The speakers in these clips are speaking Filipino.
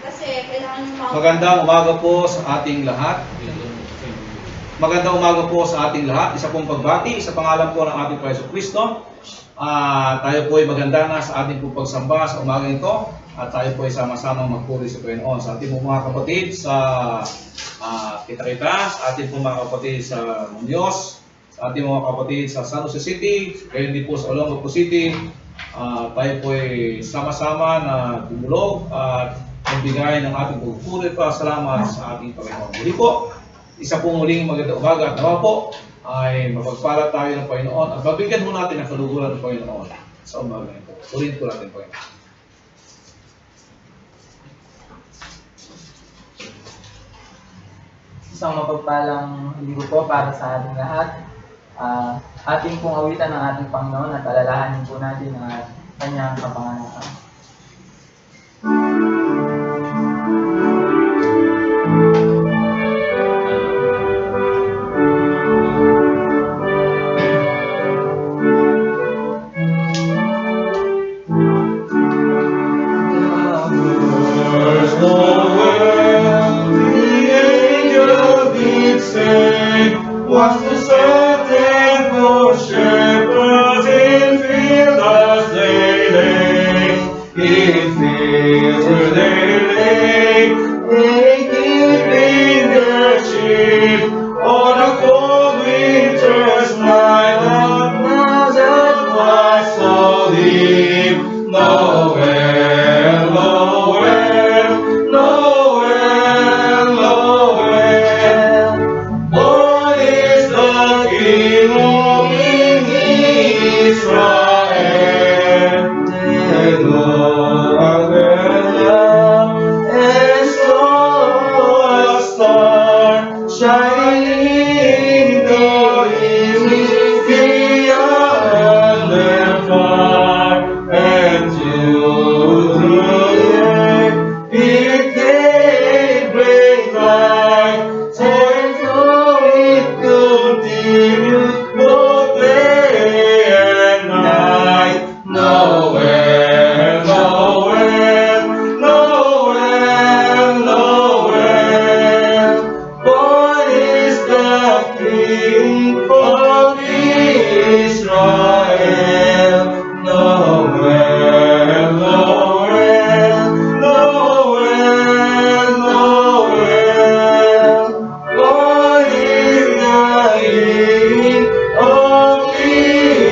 Kasi kailangan yung Magandang umaga po sa ating lahat. Magandang umaga po sa ating lahat. Isa pong pagbati sa pangalan po ng ating Panginoon Kristo. Tayo po ay maganda na sa ating pong pagsamba sa umaga ito. At tayo po ay sama-sama magpuri sa Panginoon. Sa ating mga kapatid sa Kita-Kita, sa ating mga kapatid sa Muñoz, sa ating mga kapatid sa San Jose City, gayon din po sa Olongapo City. Tayo po ay sama-sama na tumulog at magbigay ng ating pagpuri pa salamat sa ating Panginoon. Muli po, isa pong muling magandang umaga at nawa po ay mapagpala tayo ng Panginoon at mabigyan mo natin ang kaluguran ng Panginoon sa umaga ito. Ulitin po natin, Panginoon. Isang mapagpalang linggo po para sa ating lahat. Ating pong awitan ng ating Panginoon at alalahanin po natin ang kanyang kapanganakan. Was the certain for shepherds in field as they lay, in fields where they lay, keeping their sheep on a cold winter's night, that was advice so deep. Nowhere, nowhere, nowhere, nowhere. Born is the King of Israel. Hallelujah. And so a star shining in the evening, beyond and far, and to the earth it gave great light. And so it continued both day and night. Nowhere, nowhere, nowhere, nowhere. Born is the King of Israel. Nowhere, nowhere, nowhere, nowhere. Born is the King of Israel.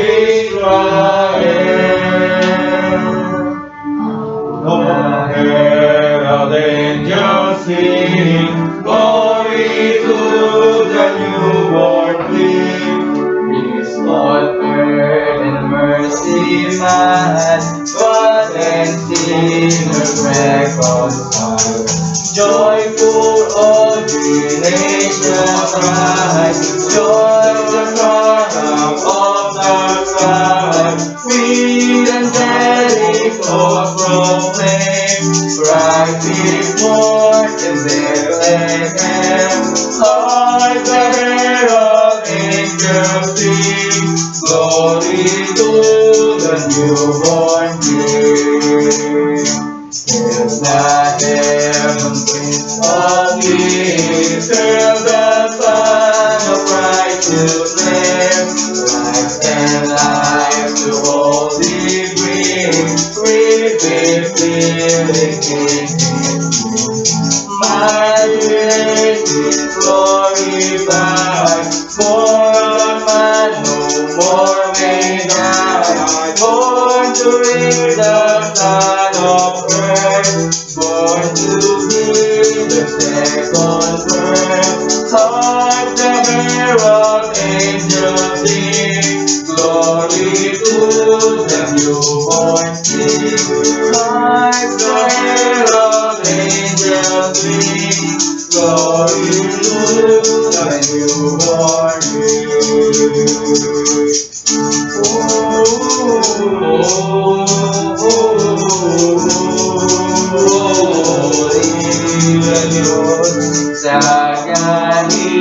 Oh, herald angels sing, glory to the newborn King. Peace on earth and mercy man, God and sinners reconciled. Joyful all creation rise, joy the triumph of the Christ. Sweet angelic notes proclaim, Christ is born in Bethlehem. Hark the herald angels sing, glory to the newborn King. Hail the heaven Prince of Peace, hail the Son of righteousness. Life and life to all He brings, revealing in His name. My grace is glorified, born man no more may die. Born to read the Son of earth, born to be the second birth. Hark the herald angels sing, glory to the newborn King. Hark the herald angels sing, glory to the newborn King. Sa kahitaasan,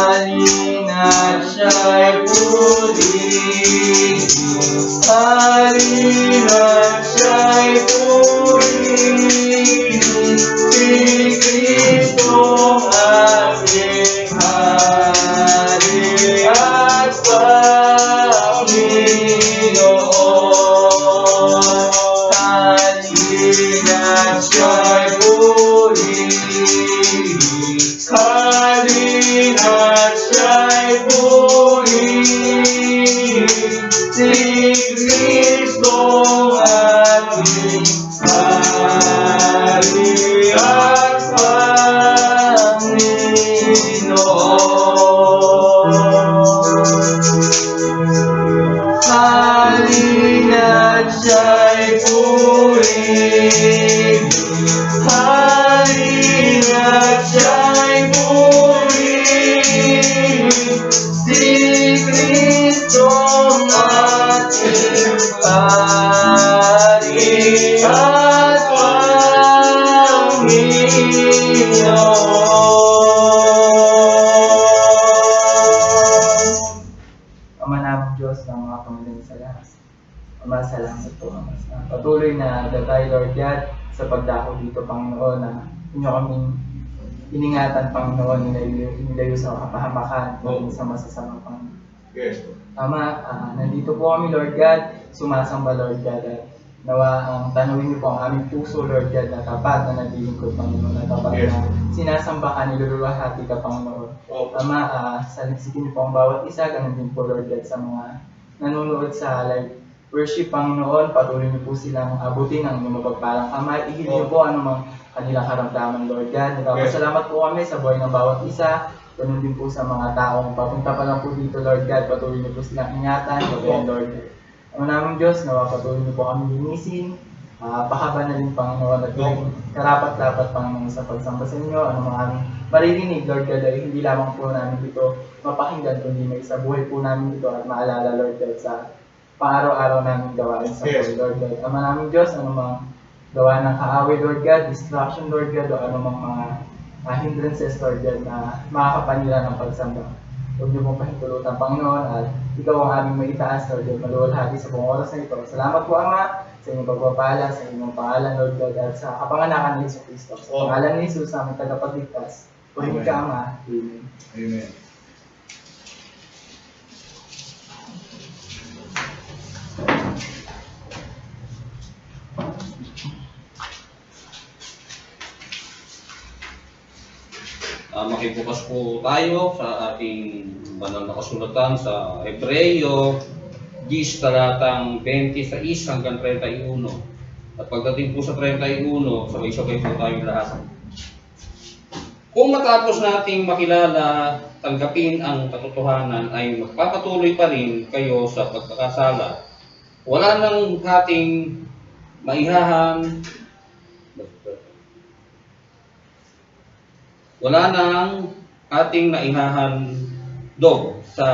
Halina't siya'y purihin, halina't siya'y purihin, si Kristong ating Hari at Panginoon. Halina't siya'y purihin, halina't siya'y purihin, si Kristong ating Hari at Panginoon. Halina't siya'y purihin, halina't siya'y purihin, si Kristong ating Hari at Panginoon. Ama namang Diyos ng mga Panginoon sa lahat. Ama, salamat po, Ama. Patuloy na datay, Lord God, sa pagdako dito, Panginoon, na inyo kaming iningatan, Panginoon, inilayo sa kapahamakan, maging sa masasamang Panginoon. Yes. Ama, nandito po kami, Lord God, sumasamba, Lord God, at nawa tanawin niyo po ang aming puso, Lord God, na tapat na naglilingkod, Panginoon, na tapat Yes. na sinasamba ka, niluluwahati ka, Panginoon. Oh. Ama, saliksikin niyo po ang bawat isa, ganun din po, Lord God, sa mga nanonood sa live worship, Panginoon. Patuloy niyo po silang abutin ang inyong mapagpalang kamay. Ihil niyo po anumang kanilang karamdaman, Lord God. Nagpapasalamat po kami sa buhay ng bawat isa. Ganun din po sa mga taong papunta pa lang po dito, Lord God. Patuloy niyo po silang ingatan, gabayan, Lord God. Ama naming Diyos, nawa patuloy niyo po kami linisin. Pakaba na rin, Panginoon, at karapat-dapat, Panginoon, sa pagsamba sa inyo. Ano mga aming maririnig, Lord God, ay hindi lamang po namin dito mapakinggan, kundi may sa buhay po namin dito at maalala, Lord God, sa pang-araw-araw namin gawain sa Yes. Lord God. Ama naming Diyos, anumang gawa ng kaaway, Lord God, distraction, Lord God, o anumang mga hindrances, Lord God, na makakapanila ng pagsamba. Huwag niyo pong pahintulutan, Panginoon, at ikaw ang aming maitaas, Lord God, maluwalhati sa buong oras na ito. Salamat po, Ama, sa inyong pagpapala, sa inyong pangalan, Lord God, at sa kapanganakan ni Yesu Cristo. Sa pangalan ni Jesus, aming tagapagligtas. Purihin ka, Ama. Amen. Amen. Makibukas po tayo sa ating banal na kasulatan sa Hebreo 10 talatang 26 hanggang 31. At pagdating po sa 31, sabay-sabay po tayong lahat. Kung matapos nating makilala, tanggapin ang katotohanan ay magpapatuloy pa rin kayo sa pagkakasala. Wala nang ating maihahan, wala nang ating naihahandog sa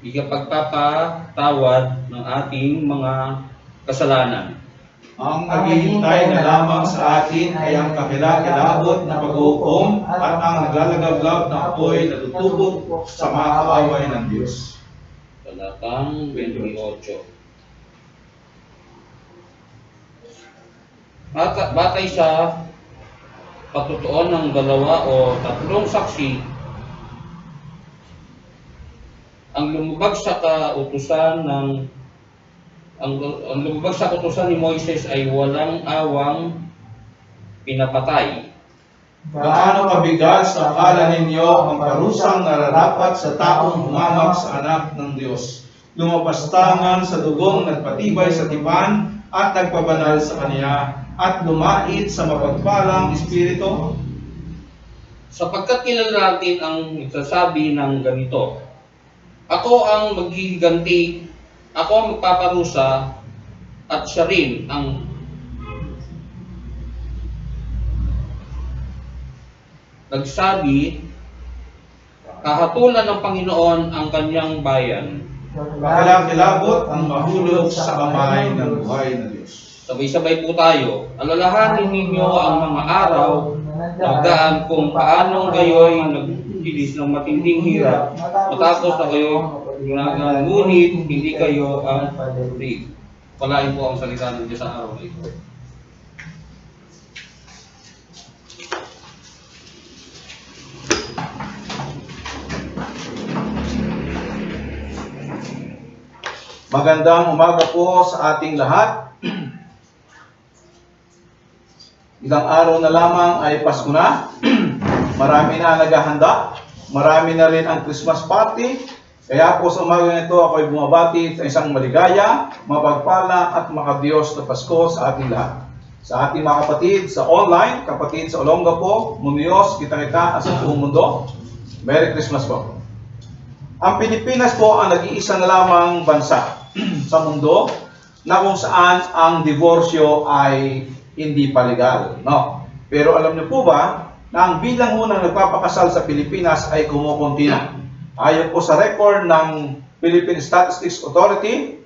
ikapagpapatawad ng ating mga kasalanan. Ang naghihintay na lamang sa atin ay ang kakilakilabot na pag-uukom at ang naglalagablab na apoy na tutubog sa mga kaaway ng Diyos. Talatang 28. batay sa patutuon ng dalawa o tatlong saksi, ang lumabag sa kautusan ang lumabag sa kautusan ni Moises ay walang awang pinapatay. Gaano kabigat sa akala ninyo ang parusang nararapat sa taong humamak sa anak ng Diyos, lumapastangan sa dugong nagpatibay sa tipan at nagpabanal sa Kanya, at lumait sa mapagpalang Espiritu? Sapagkat kilala natin ang nagsasabi ng ganito, ako ang maghihiganti, ako ang magpaparusa, at siya rin ang nagsabi, kahatulan ng Panginoon ang kanyang bayan. Makilakilabot ang mahulog sa kamay ng buhay na Diyos. Sabay-sabay po tayo. Alalahanin ninyo ang mga araw na nagdaan kung paanong kayo'y nagbilis ng matinding hirap matapos na kayo'y gunagan, ngunit hindi kayo ang free. Palain po ang salita ng Diyos sa araw na ito. Magandang umaga po sa ating lahat. Ilang araw na lamang ay Pasko na. Marami na naghahanda. Marami na rin ang Christmas party. Kaya po sa umaga nito ako ay bumabati sa isang maligaya, mapagpala at makadiyos na Pasko sa ating lahat. Sa ating mga kapatid sa online, kapatid sa Olongapo, Munoz, kita-kita at sa buong mundo, Merry Christmas po. Ang Pilipinas po ang nag-iisa na lamang bansa sa mundo na kung saan ang diborsyo ay hindi pa legal, no? Pero alam niyo po ba na ang bilang ng nagpapakasal sa Pilipinas ay kumukunti na. Ayon po sa record ng Philippine Statistics Authority,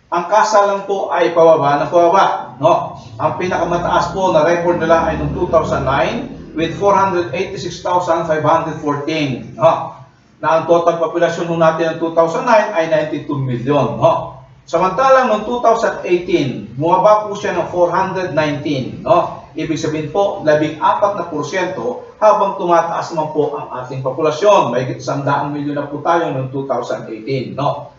ang kasalan po ay pababa na pababa, no? Ang pinakamataas po na record nila ay noong 2009 with 486,514, no? Na ang total populasyon nung natin ng 2009 ay 92 million, no? Samantalang noong 2018, bumaba po siya ng 419, no? Ibig sabihin po, 14% habang tumataas naman po ang ating populasyon. May 100 milyon na po tayo noong 2018, no?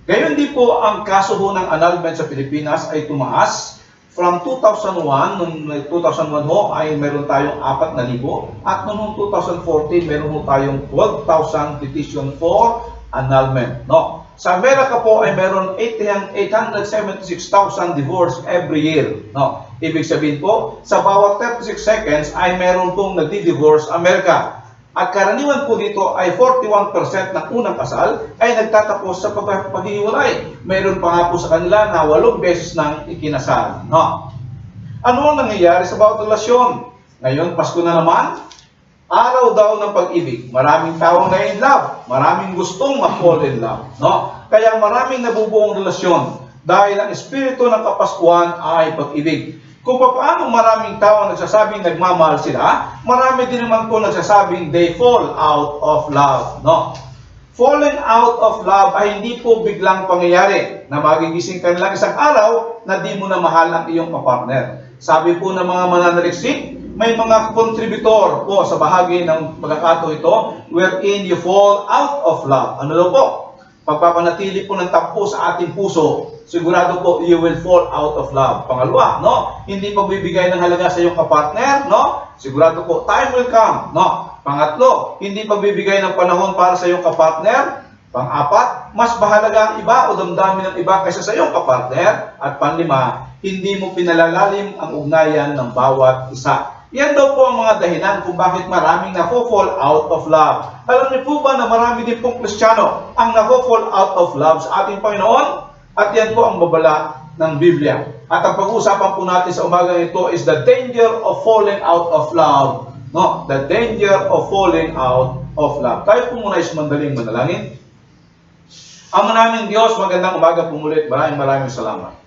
Gayon din po ang kaso ho ng annulment sa Pilipinas ay tumaas. From 2001, noong 2001 ho ay meron tayong 4,000 at noong 2014 meron ho tayong 12,000 petition for annulment, no? Sa Amerika po ay meron 876,000 divorce every year, no? Ibig sabihin po, sa bawat 36 seconds ay meron pong nagdi-divorce Amerika. At karaniwan po dito ay 41% ng unang kasal ay nagtatapos sa paghihiwalay. Mayroon pa nga po sa kanila na 8 beses nang ikinasal, no? Ano ang nangyayari sa bawat relasyon? Ngayon, Pasko na naman, araw daw ng pag-ibig. Maraming taong na in love, maraming gustong ma-fall in love, no? Kaya maraming nabubuong relasyon dahil ang espiritu ng Kapaskuhan ay pag-ibig. Kung paano maraming tao nagsasabing nagmamahal sila, marami din naman po nagsasabing they fall out of love, no? Falling out of love ay hindi po biglang pangyayari na magigising ka nilang isang araw na di mo na mahal ang iyong kapartner. Sabi po ng mga mananaliksik, may mga kontributor po sa bahagi ng pagkakataon ito wherein you fall out of love. Ano daw po? Pagpapanatili po ng tampo sa ating puso, sigurado po you will fall out of love. Pangalawa, no? Hindi pagbibigay ng halaga sa iyong kapartner, no? Sigurado po time will come, no? Pangatlo, hindi pagbibigay ng panahon para sa iyong kapartner. Pang-apat, mas mahalaga ang iba o damdamin ng iba kaysa sa iyong kapartner. At panlima, hindi mo pinalalalim ang ugnayan ng bawat isa. Yan daw po ang mga dahilan kung bakit maraming nafo-fall out of love. Alam niyo po ba na marami din pong Kristiyano ang nafo-fall out of love sa ating Panginoon? At yan po ang babala ng Biblia. At ang pag-uusapan po natin sa umaga ito is the danger of falling out of love. No, the danger of falling out of love. Tayo po muna is mandaling manalangin. Ang manaming Diyos, magandang umaga po muli. Maraming salamat.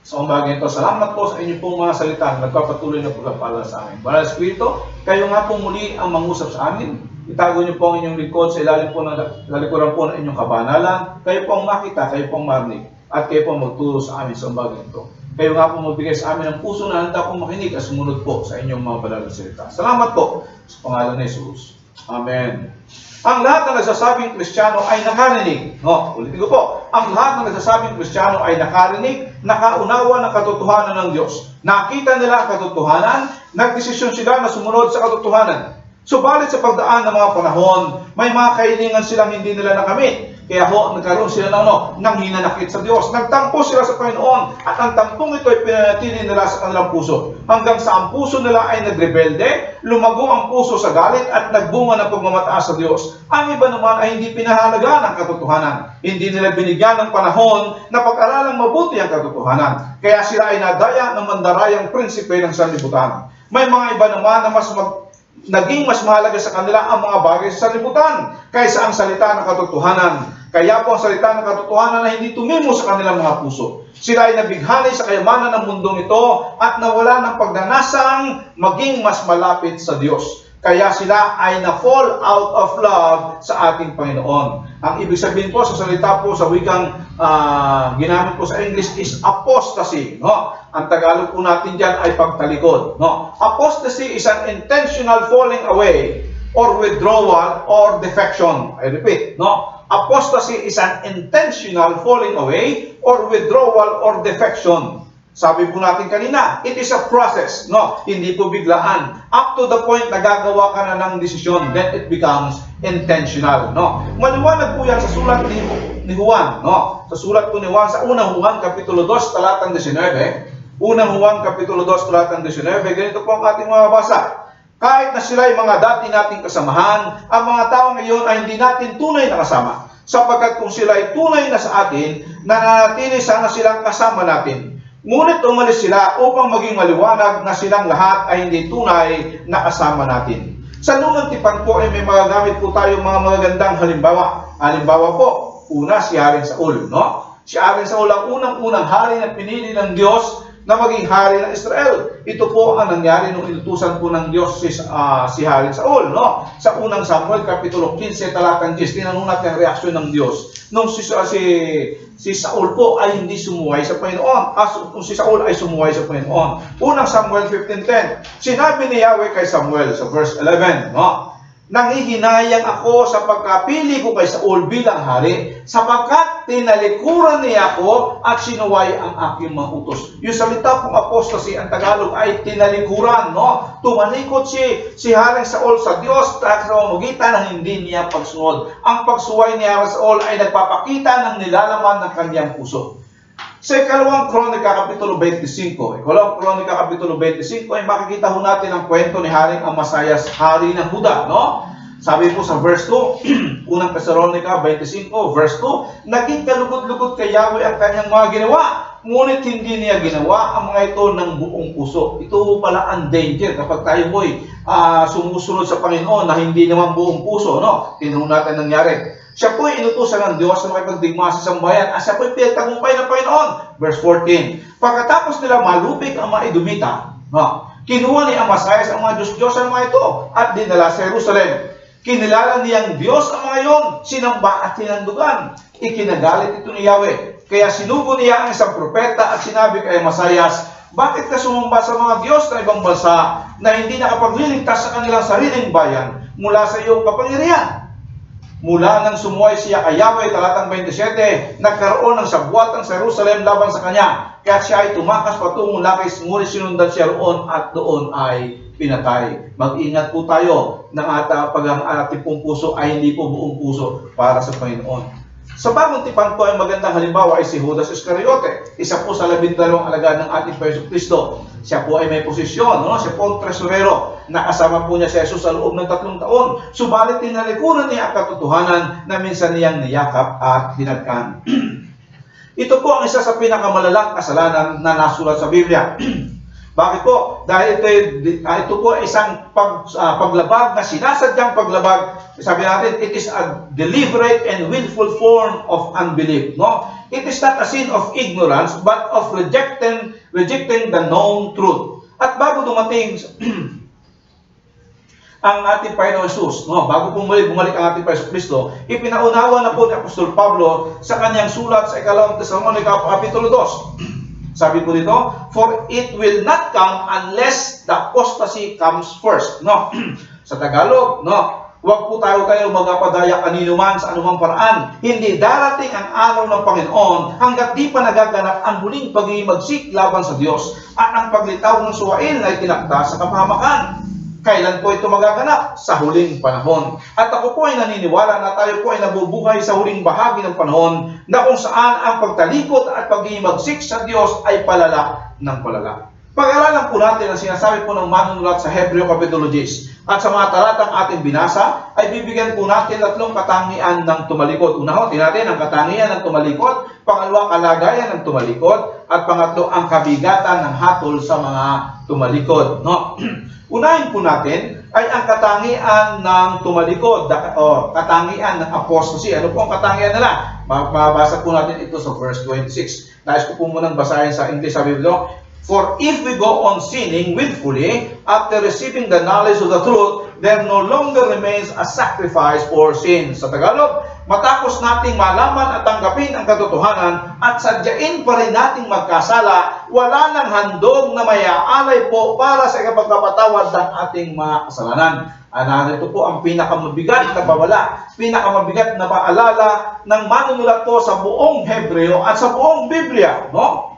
Sa umaga ito, salamat po sa inyo pong mga salita na nagpapatuloy na pagpapala sa amin. Banal Espiritu, kayo nga po muli ang mangusap sa amin. Itago niyo po ang inyong likod sa ilalim po ng lalikuran po ng inyong kabanalan. Kayo po ang makita, kayo po ang marinig, at kayo po ang magturo sa amin sa umaga ito. Kayo nga po magbigay sa amin ng puso na handa pong makinig at sumunod po sa inyong mga banal na salita. Salamat po sa pangalan ni Jesus. Amen. Ang lahat ng nagsasabing Kristiyano ay nakarinig. No, ulitin ko po. Ang lahat ng nagsasabing Kristiyano ay nakarinig, nakaunawa ng katotohanan ng Diyos. Nakita nila ang katotohanan, nagdesisyon sila na sumunod sa katotohanan. Subalit sa pagdaan ng mga panahon, may mga kahilingan silang hindi nila nakamit. Kaya ho, nagkaroon sila ng hinanakit sa Diyos. Nagtampo sila sa Panginoon at ang tampong ito ay pinanatili nila sa kanilang puso. Hanggang sa ang puso nila ay nagrebelde, lumago ang puso sa galit at nagbunga ng pagmamataas sa Diyos. Ang iba naman ay hindi pinahalaga ng katotohanan. Hindi nila binigyan ng panahon na pag-aralang mabuti ang katotohanan. Kaya sila ay nadaya ng mandarayang prinsipe ng sanlibutan. May mga iba naman na naging mas mahalaga sa kanila ang mga bagay sa sanlibutan kaysa ang salita ng katotohanan. Kaya po ang salita ng katotohanan na hindi tumimo sa kanilang mga puso. Sila ay nabighani sa kayamanan ng mundong ito at nawala ng pagnanasang maging mas malapit sa Diyos. Kaya sila ay na-fall out of love sa ating Panginoon. Ang ibig sabihin po sa salita po sa wikang ginamit po sa English is apostasy. No? Ang Tagalog po natin dyan ay pagtalikod. No? Apostasy is an intentional falling away or withdrawal or defection. I repeat, no? Apostasy is an intentional falling away or withdrawal or defection. Sabi po natin kanina, it is a process, no? Hindi po biglaan. Up to the point na gagawa ka na ng desisyon, then it becomes intentional, no? Maliwanag po yan sa sulat ni Juan, no? Sa sulat po ni Juan, sa unang Juan, kapitulo 2, talatang 19. Unang Juan, kapitulo 2, talatang 19. Ganito po ang ating mababasa. Kahit na sila ay mga dati nating kasamahan, ang mga tao ngayon ay hindi natin tunay na kasama. Sapagkat kung sila ay tunay na sa atin, nananatili sana silang kasama natin. Ngunit umalis sila upang maging maliwanag na silang lahat ay hindi tunay na kasama natin. Sa lunang tipan po ay may magagamit po tayo mga magagandang halimbawa. Halimbawa po, una si Haring Saul, no? Si Haring Saul ang unang-unang hari na pinili ng Diyos na maging hari ng Israel. Ito po ang nangyari nung inutusan po ng Diyos si Haring Saul, no? Sa unang Samuel, kapitulo 15, talatang 10, tinanong natin ang reaksyon ng Diyos. Nung si Saul po ay hindi sumuway sa Panginoon. Kung si Saul ay sumuway sa Panginoon. Unang Samuel 15:10, sinabi ni Yahweh kay Samuel sa verse 11, no? Nanghihinayang ako sa pagkapili ko kay Saul bilang hari, sapagkat tinalikuran niya ako at sinuway ang aking mga utos. Yung salita pong apostasy, ang Tagalog ay tinalikuran, no? Tumalikod si Haring Saul sa Diyos sa pamamagitan ng hindi niya pagsunod. Ang pagsuway ni Haring Saul ay nagpapakita ng nilalaman ng kanyang puso. Sa ikalawang Kronika, kapitulo 25, ay makikita ho natin ang kwento ni Haring Amasayas, hari ng Huda, no? Sabi po sa verse 2, unang Tesalonica 25, verse 2, naging kalugod-lugod kay Yahweh ang kanyang mga ginawa, ngunit hindi niya ginawa ang mga ito ng buong puso. Ito pala ang danger kapag tayo mo'y sumusunod sa Panginoon na hindi naman buong puso, no? Tinanong natin nangyari. Siya po'y inutusan ng Diyos na makipagdigma sa sambayan at siya po'y pinagtagumpay ng Panginoon. Verse 14, pagkatapos nila malupig ang mga Edomita, no? Kinuha ni Amasayas ang mga Diyos-Diyosan mga ito at dinala sa Jerusalem. Kinilala niyang Diyos ang mga iyon, sinamba at sinandugan. Ikinagalit ito ni Yahweh. Kaya sinugo niya ang isang propeta at sinabi kay Amasayas, bakit ka sumamba sa mga Diyos na ibang bansa na hindi nakapagliligtas sa kanilang sariling bayan mula sa iyong kapangyarihan? Mula nang sumuway siya kay Yahweh, talatang 27, nagkaroon ng sabwatan sa Jerusalem laban sa kanya. Kaya siya ay tumakas patungong Lakis, ngunit sinundan siya roon at doon ay pinatay. Mag-ingat po tayo na pag ang ating pong puso ay hindi po buong puso para sa Panginoon. Sa bagong tipan po ay magandang halimbawa ay si Judas Iscariote. Isa po sa 12 alagad ng ating Panginoon Kristo. Siya po ay may posisyon, no? Siya po ang tresurero. Nakasama po niya si Jesus sa loob ng 3 taon. Subalit tinalikuran niya ang katotohanan na minsan niyang niyakap at hinagkan. Ito po ang isa sa pinakamalalang kasalanan na nasulat sa Biblia. Bakit po? Dahil ito po ay isang paglabag na sinasadyang paglabag. Sabi natin, it is a deliberate and willful form of unbelief. No? It is not a sin of ignorance, but of rejecting the known truth. At bago dumating ang ating Panginoon Jesus, no? Bago bumalik ang ating Panginoon Kristo, ipinaunawa na po ni Apostol Pablo sa kanyang sulat sa ikalawang Tesalonica, kapitulo 2. Sabi ko dito, for it will not come unless the apostasy comes first. No? Sa Tagalog, no? Huwag po tayo magapadaya kanino man sa anumang paraan. Hindi darating ang araw ng Panginoon hanggat di pa nagaganap ang muling pag-iimagsik laban sa Diyos at ang paglitaw ng suwain ay tinakda sa kapahamakan. Kailan po ito magaganap? Sa huling panahon. At ako po ay naniniwala na tayo po ay nabubuhay sa huling bahagi ng panahon na kung saan ang pagtalikod at pag-iimagsik sa Diyos ay palala ng palala. Pag-aralan po natin ang sinasabi po ng manunulat sa Hebreo Kapitulo 10. At sa mga talatang ating binasa, ay bibigyan po natin 3 katangian ng tumalikod. Una, natin ang katangian ng tumalikod. Pangalawa, kalagayan ng tumalikod. At pangatlo, ang kabigatan ng hatol sa mga tumalikod. No? Unahin po natin ay ang katangian ng tumalikod, o katangian ng apostasy. Ano po ang katangian nila? Mabasa po natin ito sa verse 26. Nais ko po munang basahin sa English, sabi dito, for if we go on sinning willfully after receiving the knowledge of the truth, there no longer remains a sacrifice for sin. Sa Tagalog, matapos nating malaman at tanggapin ang katotohanan at sadyain pa rin nating magkasala, wala nang handog na mayaalay po para sa ikapagpapatawad ng ating mga kasalanan. Ito po ang pinakamabigat na bawala, pinakamabigat na paalala ng manunulat po sa buong Hebreo at sa buong Biblia, no?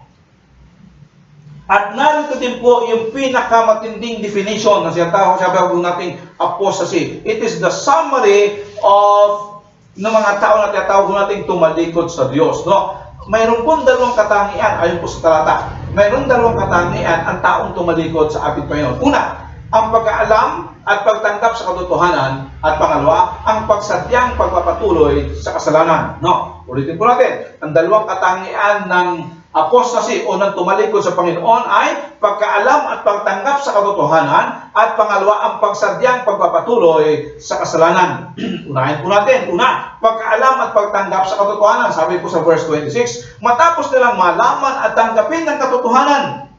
At narito din po yung pinakamatinding definition na sabi nating apostasy. It is the summary of ng mga tao na tinatawag nating tumalikod sa Diyos. No? Mayroon po 2 katangian ayon po sa talata. Mayroon 2 katangian ang taong tumalikod sa ating Panginoon. Una, ang pag-aalam at pagtanggap sa katotohanan. At pangalawa, ang pagsadyang pagpapatuloy sa kasalanan. No? Ulitin po natin. Ang 2 katangian ng apostasy o ng tumalikod sa Panginoon ay pagkaalam at pagtanggap sa katotohanan at pangalawa ang pagsadyang pagpapatuloy sa kasalanan. Unahin po natin. Una, pagkaalam at pagtanggap sa katotohanan. Sabi po sa verse 26, matapos nilang malaman at tanggapin ng katotohanan,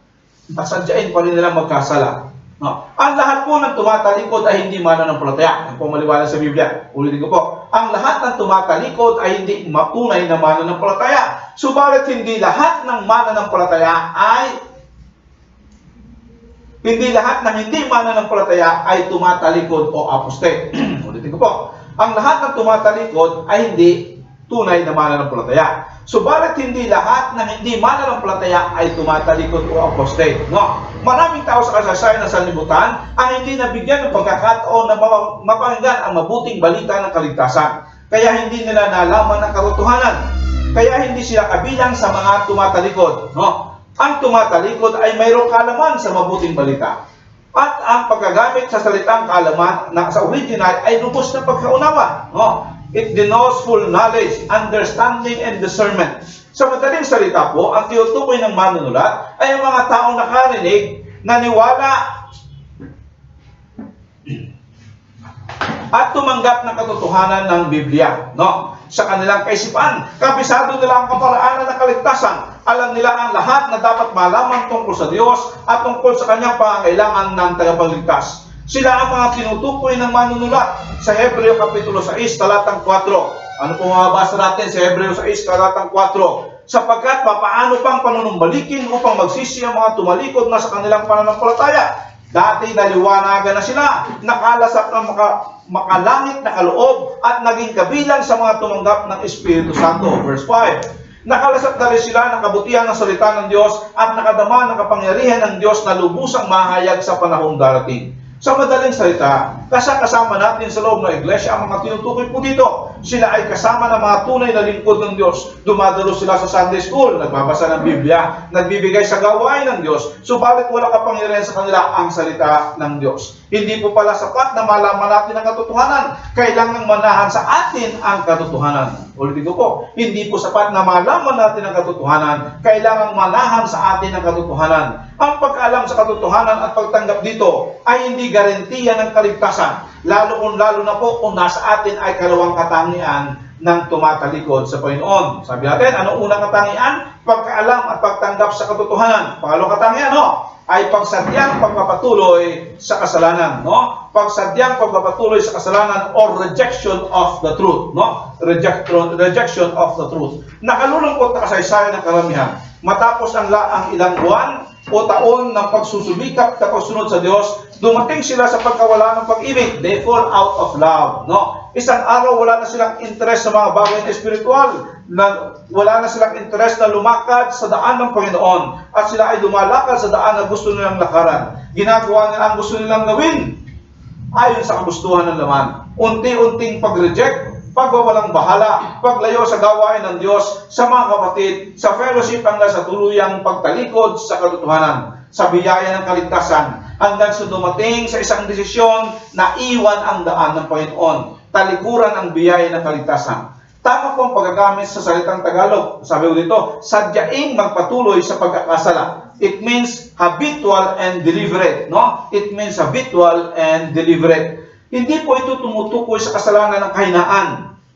pasadyain pa rin nilang magkasala. No. Ang lahat po ng tumatalikod ay hindi mananampalataya. Ang pumaliwanag sa Biblia. Ulitin ko po. Ang lahat ng tumatalikod ay hindi matunay na mananampalataya. Subalit hindi lahat ng mananampalataya ay tumatalikod o apostate. Ulitin ko po. Ang lahat ng tumatalikod ay hindi tunay na mananampalataya. Subalit hindi lahat ng hindi mananampalataya ay tumatalikod o apostate. No? Maraming tao sa kasaysayan ng sanlibutan ang hindi nabigyan ng pagkakataon na mapakinggan ang mabuting balita ng kaligtasan. Kaya hindi nila nalaman ang katotohanan. Kaya hindi sila kabilang sa mga tumatalikod. No? Ang tumatalikod ay mayroong kaalaman sa mabuting balita. At ang paggagamit sa salitang kaalaman na sa original ay lubos na pagkaunawa. No? It denotes full knowledge, understanding, and discernment. Sa madaling salita po, ang tinutukoy ng manunulat ay ang mga taong nakarinig, naniwala, at tumanggap ng katotohanan ng Biblia. No? Sa kanilang kaisipan, kabisado nila ang kaparaanan ng kaligtasan. Alam nila ang lahat na dapat malaman tungkol sa Diyos at tungkol sa kanyang pangangailangan ng tagapagligtas. Sila ang mga tinutukoy ng manunulat sa Hebreo Kapitulo 6, talatang 4. Ano po mababasa natin sa Hebreo 6, talatang 4? Sapagkat papaano pang panunumbalikin upang magsisi ang mga tumalikod na sa kanilang pananampalataya. Dati naliwanagan na sila, nakalasap ng makalangit na kaloob at naging kabilang sa mga tumanggap ng Espiritu Santo. Verse 5. Nakalasap na rin sila ng kabutihan ng salita ng Diyos at nakadama ng kapangyarihan ng Diyos na lubusang mahayag sa panahong darating. Sa madaling salita, kasama natin sa loob ng iglesia ang mga tinutukoy po dito. Sila ay kasama ng mga tunay na lingkod ng Diyos. Dumadalo sila sa Sunday School, nagbabasa ng Biblia, nagbibigay sa gawain ng Diyos, subalit wala kapangyarihan sa kanila ang salita ng Diyos. Hindi po pala sapat na malaman natin ang katotohanan. Kailangang manahan sa atin ang katotohanan. Ulitin ko po, hindi po sapat na malaman natin ang katotohanan. Kailangang manahan sa atin ang katotohanan. Ang pagkaalam sa katotohanan at pagtanggap dito ay hindi garantiya ng kaligtasan. Lalo na po kung nasa atin ay kalawang katangian ng tumatalikod sa Panginoon. Sabi natin, anong unang katangian? Pagkaalam at pagtanggap sa katotohanan. Pangalawang katangian, ay pagsadyang pagpapatuloy sa kasalanan, no? Pagsadyang pagpapatuloy sa kasalanan or rejection of the truth, no? Rejection of the truth. Nakalulungkot na kasaysayan ng karamihan. Matapos ang ilang buwan o taon ng pagsusumikap na pagsunod sa Diyos, dumating sila sa pagkawala ng pag-ibig. They fall out of love. No? Isang araw, wala na silang interest sa mga bagay na espiritual. Wala na silang interest na lumakad sa daan ng Panginoon. At sila ay lumalakad sa daan na gusto nilang lakaran. Ginagawa nila ang gusto nilang gawin ayon sa kagustuhan ng laman. Unti-unting pag-reject, pagwawalang bahala, paglayo sa gawain ng Diyos, sa mga kapatid, sa fellowship hanggang sa tuluyang pagtalikod sa katotohanan, sa biyaya ng kaligtasan, hanggang sa dumating sa isang desisyon na iwan ang daan ng Panginoon, talikuran ang biyaya ng kaligtasan. Tama po ang paggagamit sa salitang Tagalog. Sabi ko dito, sadyaing magpatuloy sa pagkakasala. It means habitual and deliberate. No? It means habitual and deliberate. Hindi po ito tumutukoy sa kasalanan ng kahinaan.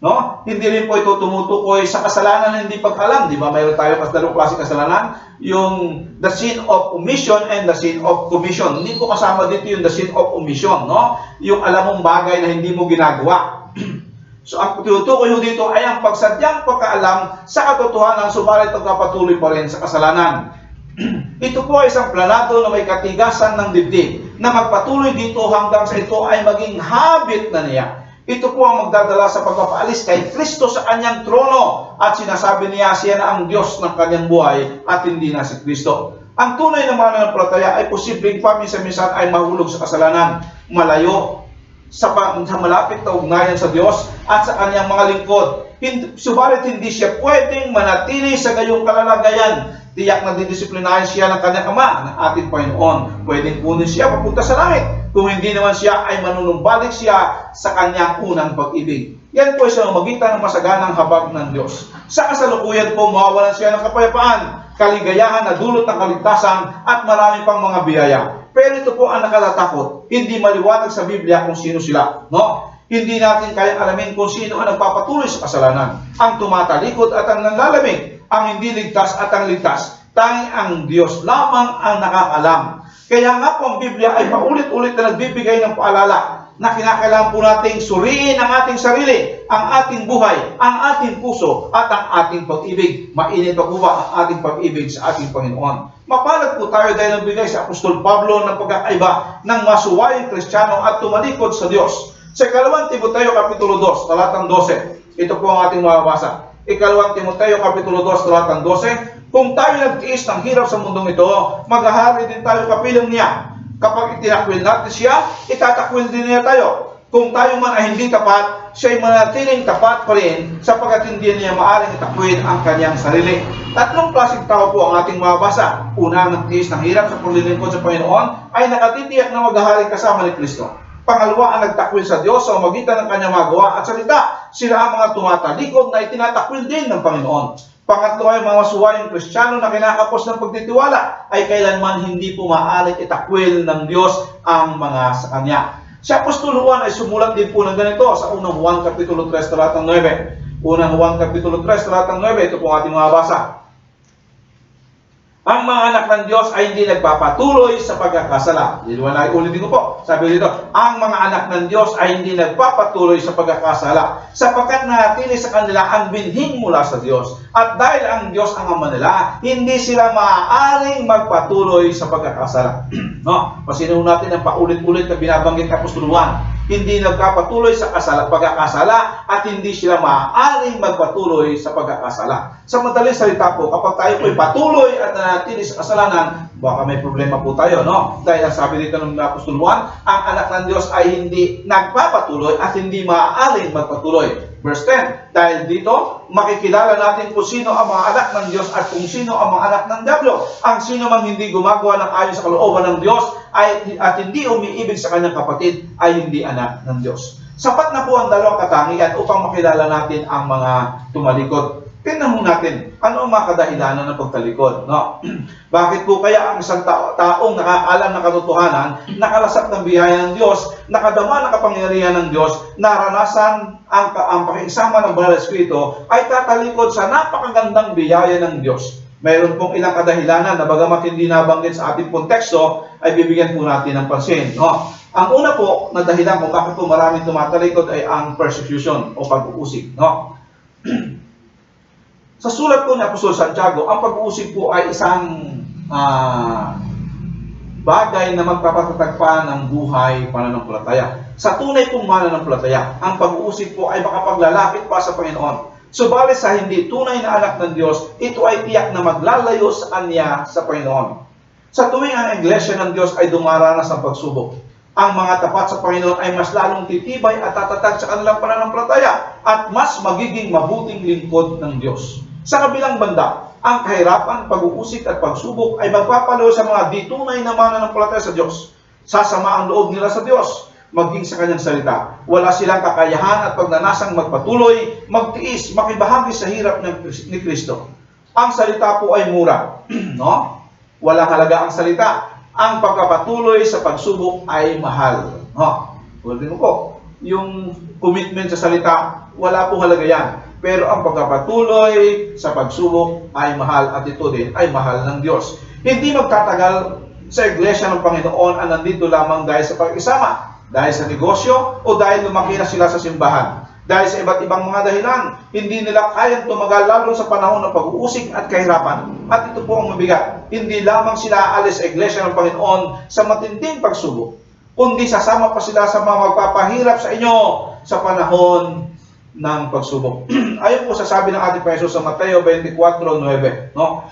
No? Hindi rin po ito tumutukoy sa kasalanan ng hindi pag-alam. Di ba? Mayroon tayo dalawang klase kasalanan. Yung the sin of omission and the sin of commission. Hindi po kasama dito yung the sin of omission. No? Yung alam mong bagay na hindi mo ginagawa. So ang tinutukoy dito ay ang pagsadyang pagkaalam sa katotohanan, subalit pagkapatuloy pa rin sa kasalanan. Ito po ay isang planado na may katigasan ng dibdib na magpatuloy dito hanggang sa ito ay maging habit na niya. Ito po ang magdadala sa pagpapaalis kay Kristo sa kanyang trono at sinasabi niya siya na ang Diyos ng kanyang buhay at hindi na si Kristo. Ang tunay na mananampalataya ay posibleng paminsan-minsan ay mahulog sa kasalanan, malayo sa malapit na ugnayan sa Diyos at sa kanyang mga lingkod. Subalit hindi siya pwedeng manatili sa gayong kalalagayan. Tiyak na didisiplinahin siya ng kanyang Ama, ng ating Panginoon. Pwedeng kunin siya papunta sa langit. Kung hindi naman siya, ay manunumbalik siya sa kanyang unang pag-ibig. Yan po ay sa magitan ng masaganang habag ng Diyos. Sa kasalukuyan po, mawawalan siya ng kapayapaan, kaligayahan na dulot ng kaligtasan, at marami pang mga biyaya. Pero ito po ang nakatatakot. Hindi maliwanag sa Biblia kung sino sila. No? Hindi natin kayang alamin kung sino ang nagpapatuloy sa kasalanan. Ang tumatalikod at ang nanlalamig, ang hindi ligtas at ang ligtas. Tanging ang Diyos lamang ang nakakalam. Kaya nga po ang Biblia ay paulit-ulit na nagbibigay ng paalala na kinakailangan po nating suriin ang ating sarili, ang ating buhay, ang ating puso, at ang ating pag-ibig. Mainit pa po ba ang ating pag-ibig sa ating Panginoon? Mapalad po tayo dahil nagbigay sa Apostol Pablo ng pagkakaiba ng masuwayong Kristiyano at tumalikod sa Diyos. Sa 2 Timoteo Kapitulo 2, talatang 12, ito po ang ating mababasa. 2 Timoteo Kapitulo 2, talatang 12, kung tayo nagtiis ng hirap sa mundong ito, maghahari din tayo kapilang niya. Kapag itinakwil natin siya, itatakwil din niya tayo. Kung tayo man ay hindi tapat, siya ay manatiling tapat pa rin sapagkat hindi niya maaaring itakwil ang kanyang sarili. Tatlong klaseng tao po ang ating mababasa. Una, nagtiis ng hirap sa paglilingkod sa Panginoon ay nakatitiyak na maghahari kasama ni Kristo. Pangalawa, ang nagtakwil sa Diyos sa magitan ng kanyang magawa at salita. Sila ang mga tumatalikod na itinatakwil din ng Panginoon. Pangatlo ay mga masuwayong Kristiyano na kinakapos ng pagtitiwala ay kailanman hindi po maaaring itakwil ng Diyos ang mga sa Kanya. Si Apostol Juan ay sumulat din po ng ganito sa unang Juan Kapitulo 3, talatang 9. Unang Juan Kapitulo 3, talatang 9, ito po ang ating mababasa. Ang mga anak ng Diyos ay hindi nagpapatuloy sa pagkakasala. Ulitin ko po. Sabi dito, ang mga anak ng Diyos ay hindi nagpapatuloy sa pagkakasala sapagkat nanatili sa kanila ang binhing mula sa Diyos. At dahil ang Diyos ang Ama nila, hindi sila maaaring magpatuloy sa pagkakasala. No? Pasinaw natin ang paulit-ulit na binabanggit ng Apostol Juan. Hindi nagpapatuloy sa pagkakasala at hindi sila maaaring magpatuloy sa pagkakasala. Sa madaling salita po, kapag tayo po'y patuloy at nanatili sa kasalanan, baka may problema po tayo, no? Dahil ang sabi dito ng Apostol Juan, ang anak ng Diyos ay hindi nagpapatuloy at hindi maaaring magpatuloy. Verse 10, dahil dito, makikilala natin kung sino ang mga anak ng Diyos at kung sino ang mga anak ng Diablo. Ang sino mang hindi gumagawa ng ayon sa kalooban ng Diyos at hindi umiibig sa kanyang kapatid ay hindi anak ng Diyos. Sapat na po ang dalawang katangian upang makilala natin ang mga tumalikod. Tingnan mo natin, ano ang mga kadahilanan ng pagtalikod? No? Bakit po kaya ang isang taong nakaalam ng katotohanan, nakalasap ng biyaya ng Diyos, nakadama ng kapangyarihan ng Diyos, naranasan ang pakiksama ng Banal na Espiritu, ay tatalikod sa napakagandang biyaya ng Diyos? Mayroon pong ilang kadahilanan na bagamat hindi nabanggit sa ating konteksto, ay bibigyan po natin ng pansin. No? Ang una po na dahilan kung bakit po maraming tumatalikod ay ang persecution o pag-uusig. No? Sa sulat po ni Apostol Santiago, ang pag-uusig po ay isang bagay na magpapatatag pa ng buhay pananampalataya. Sa tunay pong mananampalataya, ang pag-uusig po ay makapaglalapit pa sa Panginoon. Subalit sa hindi tunay na anak ng Diyos, ito ay tiyak na maglalayo sa Kanya sa Panginoon. Sa tuwing ang Iglesia ng Diyos ay dumaranas ng pagsubok, ang mga tapat sa Panginoon ay mas lalong titibay at tatatag sa kanilang pananampalataya at mas magiging mabuting lingkod ng Diyos. Sa kabilang banda, ang kahirapan, pag-uusig at pagsubok ay magpapalayo sa mga di tunay na mananampalataya sa Diyos. Sasama ang loob nila sa Diyos, maging sa Kanyang salita. Wala silang kakayahan at pagnanasang magpatuloy, magtiis, makibahagi sa hirap ni Kristo. Ang salita po ay mura, no? Walang halaga ang salita. Ang pagpapatuloy sa pagsubok ay mahal. Ulitin mo po, yung commitment sa salita, wala pong halaga yan. Pero ang pagpapatuloy sa pagsubok ay mahal at ito din ay mahal ng Diyos. Hindi magtatagal sa iglesia ng Panginoon ang nandito lamang dahil sa pag-isama, dahil sa negosyo o dahil lumaki na sila sa simbahan. Dahil sa iba't ibang mga dahilan, hindi nila kayang tumagal lalo sa panahon ng pag-uusig at kahirapan. At ito po ang mabigat. Hindi lamang sila aalis sa iglesia ng Panginoon sa matinding pagsubok, kundi sasama pa sila sa mga magpapahirap sa inyo sa panahon ng pagsubok. Ayon po sa sabi ng ating Panginoon sa Mateo 24:9, no?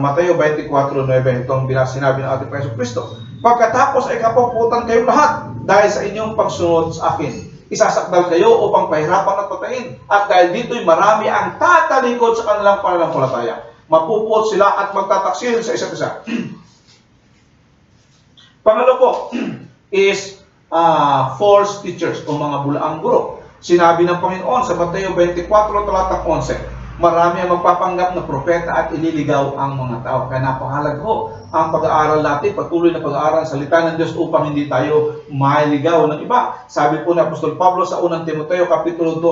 Mateo 24:9, itong sinabi ng ating Panginoon Kristo. Pagkatapos ay kapuputan kayong lahat dahil sa inyong pagsunod sa akin. Isasakdal kayo upang pahirapan at patayin. At dahil dito'y marami ang tatalikod sa kanilang pananampalataya. Mapupuot sila at magtataksil sa isa't isa. Pangalo po is false teachers o mga bulaang guro. Sinabi ng Panginoon sa Mateo 24, talatang 11, marami ang magpapanggap na propeta at ililigaw ang mga tao. Kaya napakahalaga ho ang pag-aaral natin, patuloy na pag-aaral ng salita ng Diyos upang hindi tayo mailigaw ng iba. Sabi po ni Apostol Pablo sa unang Timoteo, kapitulo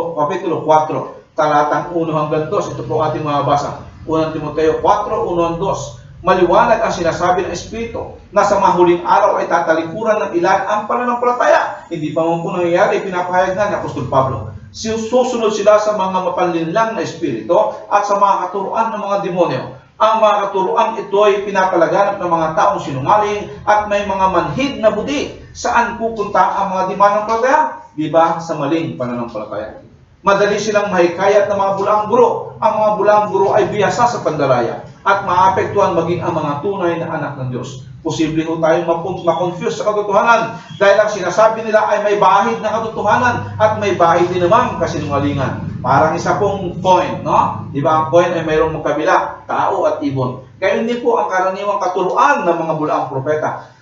4, talatang 1 hanggang 2. Ito po ating mababasa. Unang Timoteo 4, 1 hanggang 2. Maliwanag ang sinasabi ng Espiritu na sa mahuling araw ay tatalikuran ng ilan ang pananampalataya. Hindi pa man po nangyayari, pinapahayag na ni Apostol Pablo. Susunod sila sa mga mapanlinlang na espiritu at sa mga katuruan ng mga demonyo. Ang mga katuruan ito ay pinapalaganap ng mga taong sinungaling at may mga manhid na budi. Saan pupunta ang mga di mananampalataya? Di ba? Sa maling pananampalataya. Madali silang mahikayat ng mga bulaang guro. Ang mga bulaang guro ay biyasa sa pandaraya at maapektuhan maging ang mga tunay na anak ng Diyos. Posible ho tayong makonfuse sa katotohanan dahil ang sinasabi nila ay may bahid na katotohanan at may bahid din naman kasinungalingan. Parang isa pong coin, no? Di ba ang coin ay mayroong magkabila, tao at ibon. Kaya hindi po ang karaniwang katuruan ng mga bulaang propeta.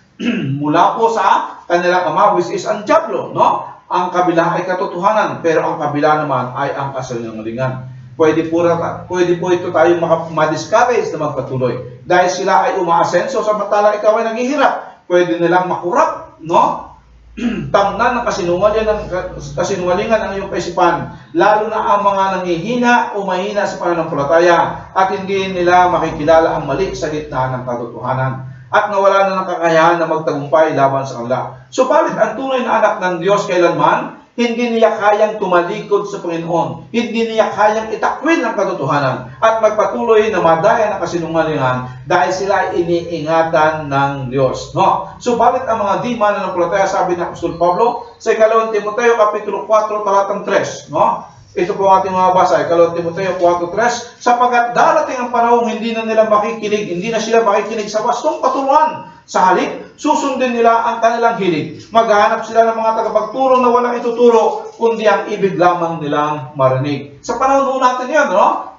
Mula po sa kanilang ama, which is ang diablo, no? Ang kabila ay katotohanan, pero ang kabila naman ay ang kasinungalingan. Pwede po ito tayong ma-discourage na magpatuloy. Dahil sila ay umaasenso samantalang ikaw ay naghihirap. Pwede nilang makurap, no? Tamnan ng kasinungalingan ang iyong kaisipan. Lalo na ang mga nangihina o mahina sa pananampalataya at hindi nila makikilala ang mali sa gitna ng katotohanan. At nawala na ng kakayahan na magtagumpay laban sa kanila. Subalit ang tunay na anak ng Diyos kailanman, hindi niya kayang tumalikod sa Panginoon. Hindi niya kayang itakwil ang katotohanan at magpatuloy na madaya ng kasinungalingan dahil sila ay iniingatan ng Diyos. No? Subalit ang mga di mananampalataya, sabi ng Apostol Pablo sa 2 Timoteo kapitulo 4 talatang 3, no? Ito po ang ating mga basa, 2 Timoteo 4:3, sapagkat darating ang panahon hindi na sila makikinig sa wastong katuruan. Sa halip, susundin nila ang kanilang hilig. Maghahanap sila ng mga tagapagturo na walang ituturo, kundi ang ibig lamang nilang marinig. Sa panahon natin yan, no?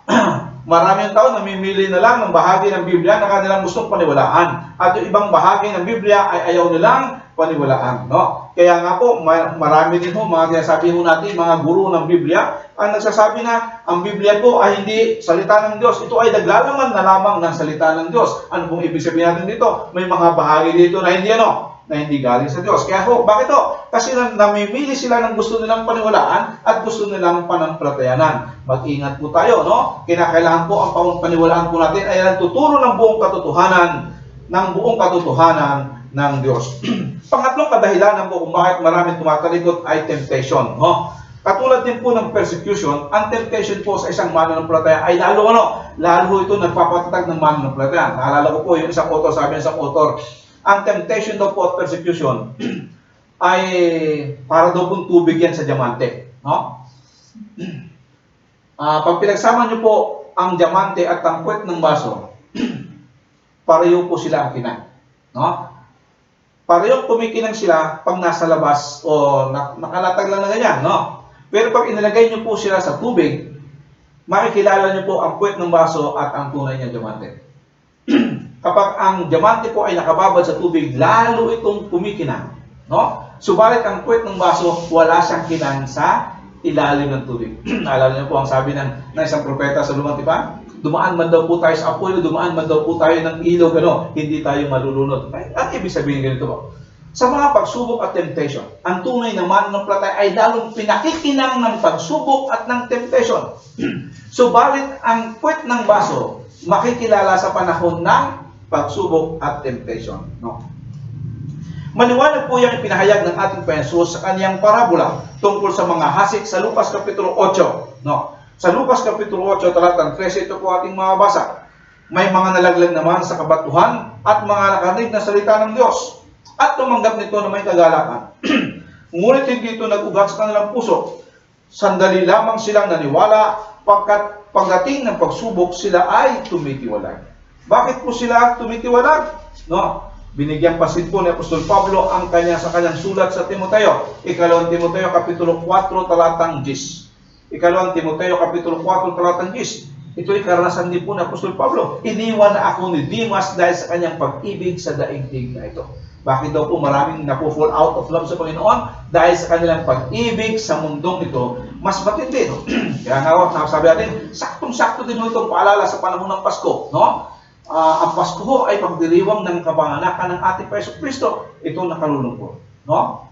Maraming tao namimili na lang ng bahagi ng Biblia na kanilang gustong paniwalaan. At yung ibang bahagi ng Biblia ay ayaw nilang paniwalaan. No? Kaya nga po, marami din po, mga sinasabi mo natin, mga guru ng Biblia, ang nagsasabi na ang Biblia po ay hindi salita ng Diyos. Ito ay naglalaman na lamang ng salita ng Diyos. Ano pong ibig sabihin natin dito? May mga bahagi dito na hindi galing sa Diyos. Kaya po, bakit to? Kasi namimili sila ng gusto nilang paniwalaan at gusto nilang panampalatayanan. Mag-ingat po tayo, no? Kinakailangan po ang paniwalaan po natin ay nagtuturo ng buong katotohanan ng Diyos. Pangatlong kadahilanan po kung bakit maraming tumatalikod ay temptation, no? Katulad din po ng persecution, ang temptation po sa isang mananampalataya ay lalo ito nagpapatatag ng mananampalataya. Naalala ko po yung isang author, sabi ng isang author, ang temptation daw po at persecution ay para daw pong tubig yan sa diamante. No? Pag pinagsama niyo po ang diamante at ang puwet ng baso, pareho po sila ang kinang. No? Pareho kumikinang sila pag nasa labas o nakalatag lang na ganyan. No? Pero pag inilagay niyo po sila sa tubig, makikilala niyo po ang puwet ng baso at ang tunay niya diamante. Kapag ang diamante po ay nakababad sa tubig, lalo itong kumikinang. No? Subalit ang puwet ng baso, wala siyang kinang sa ilalim ng tubig. Naalala niyo po ang sabi ng isang propeta sa Lumang Tipan? Dumaan man daw po tayo sa apoy, dumaan man daw po tayo ng ilog, hindi tayo malulunod. Ang ibig sabihin ganito po, sa mga pagsubok at temptation, ang tunay na mananampalataya ay lalong pinakikinang ng pagsubok at ng temptation. Subalit ang puwet ng baso, makikilala sa panahon ng pagsubok at temptation. No? Maliwanag po yung pinahayag ng ating Panginoon sa kaniyang parabola tungkol sa mga hasik sa Lucas Kapitulo 8. No? Sa Lucas Kapitulo 8, talatang 13, ito po ating mababasa. May mga nalaglag naman sa kabatuhan at mga nakarinig na salita ng Diyos at tumanggap nito na may kagalakan. Ngunit hindi ito nag-ugat sa kanilang puso. Sandali lamang silang naniwala pagkat pagdating ng pagsubok sila ay tumitiwalag. Bakit po sila tumitiwalag? No? Binigyang pasid po ni Apostol Pablo sa kanyang sulat sa Timoteo. Ikalawang Timoteo Kapitulo 4, talatang 10. Ikalawang Timoteo Kapitulo 4, talatang 10. Ito'y karanasan din po ni Apostol Pablo. Iniwan na ako ni Demas dahil sa kanyang pag-ibig sa daigdig na ito. Bakit daw po maraming napo-fall out of love sa Panginoon? Dahil sa kanilang pag-ibig sa mundong ito, mas matindi. No? Kaya nga, sabi natin, saktong-sakto din itong paalala sa panahon ng Pasko. No? Ang Pasko ho ay pagdiriwang ng kapanganakan ng ating Jesucristo. Ito nakalulungkot. No?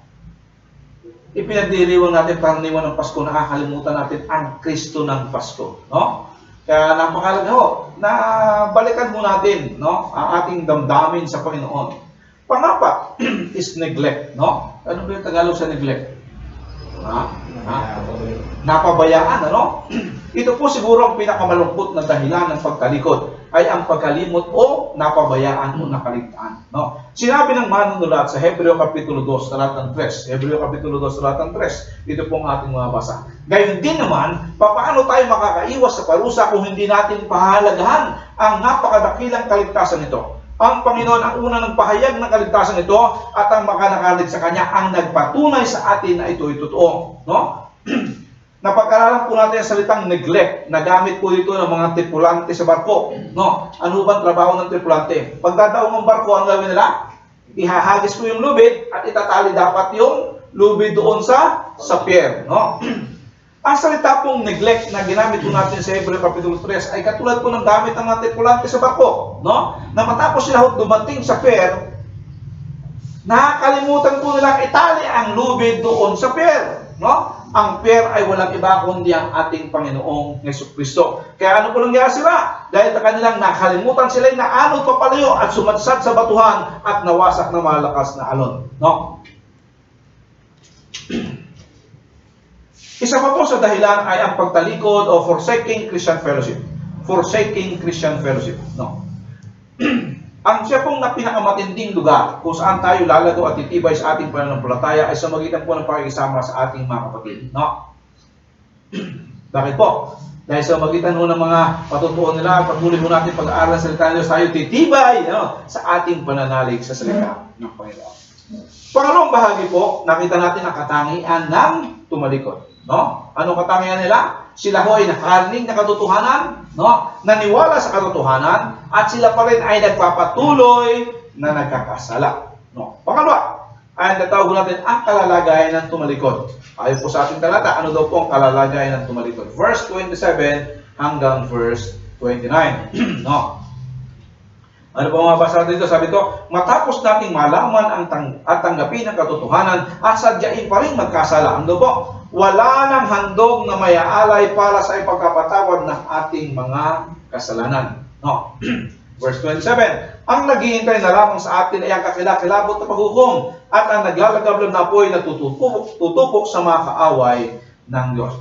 Ipinagdiriwang natin karaniwan ng Pasko, nakakalimutan natin ang Kristo ng Pasko. No? Kaya napakalaga ho, na balikan mo natin, no, ang ating damdamin sa Panginoon. Pangapat is neglect. No? Ano ba yung Tagalog sa neglect? Napabayaan, ano? Ito po siguro ang pinakamalungkot na dahilan ng pagkalikot ay ang pagkalimot o napabayaan o nakaligtaan. No? Sinabi ng manunulat sa Hebreo Kapitulo 2, talatang 3. Hebreo Kapitulo 2, talatang 3. Ito po ang ating mga basa. Gayon din naman, paano tayo makakaiwas sa parusa kung hindi natin pahalagahan ang napakadakilang kaligtasan nito? Ang Panginoon ang unang nagpahayag ng kaligtasan nito at ang makanakarnig sa Kanya ang nagpatunay sa atin na ito'y totoo. No? Napag-aralan po natin ang salitang neglect na gamit po dito ng mga tripulante sa barko. No? Ano ba ang trabaho ng tripulante? Pagdadaong ang barko, ang gawin nila? Ihahagis ko yung lubid at itatali dapat yung lubid doon sa pier. No? Ang salita pong neglect na ginamit po natin sa Hebreo Kapitulo 3 ay katulad po ng gamit ng mga tripulante sa barko. No? Na matapos sila dumating sa pier, nakakalimutan po nilang itali ang lubid doon sa pier. No? Ang pier ay walang iba kundi ang ating Panginoong Jesucristo. Kaya ano po nangyari sila? Dahil sa kanilang nakalimutan sila na anod papalayo at sumadsad sa batuhan at nawasak na malakas na alon. No? Isa pa po sa dahilan ay ang pagtalikod o forsaking Christian fellowship. Forsaking Christian fellowship. No? Ang siya pong na pinakamatinding lugar kung saan tayo lalago at titibay sa ating pananampalataya ay sa magitan po ng pakikisama sa ating mga kapatid. No? Bakit po? Dahil sa magitan ng mga patutuon nila, patuloy mo natin pag-aaral sa salita ng Diyos, tayo titibay sa ating pananalig sa salita ng Panginoon. Pangalawang bahagi po, nakita natin ang katangian ng tumalikod. No? Anong katangian nila? Sila ho ay nakarinig na katotohanan, no? Naniwala sa katotohanan, at sila pa rin ay nagpapatuloy na nagkakasala. No? Pangalawa, ay natawag natin ang kalalagayan ng tumalikod. Ayon po sa ating talata, ano daw po ang kalalagayan ng tumalikod? Verse 27 hanggang verse 29. No? Ano po mga basa dito? Sabi ito, matapos nating malaman at tanggapin ang katotohanan at sadyain pa rin magkasala. Ano po? Wala nang handog na mayaalay para sa ipagkapatawad ng ating mga kasalanan. No. Verse 27, ang naghihintay na lamang sa atin ay ang kakilakilabot na paghukom at ang naglalagablab na apoy na tutupok sa mga kaaway ng Diyos.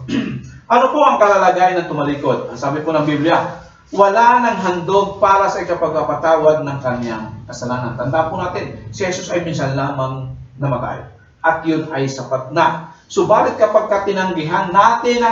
Ano po ang kalalagayan ng tumalikod? Ang sabi po ng Biblia, wala nang handog para sa ikapagpapatawad ng kanyang kasalanan. Tandaan po natin, si Jesus ay minsan lamang namatay. At yun ay sapat na. Subalit kapag tinanggihan natin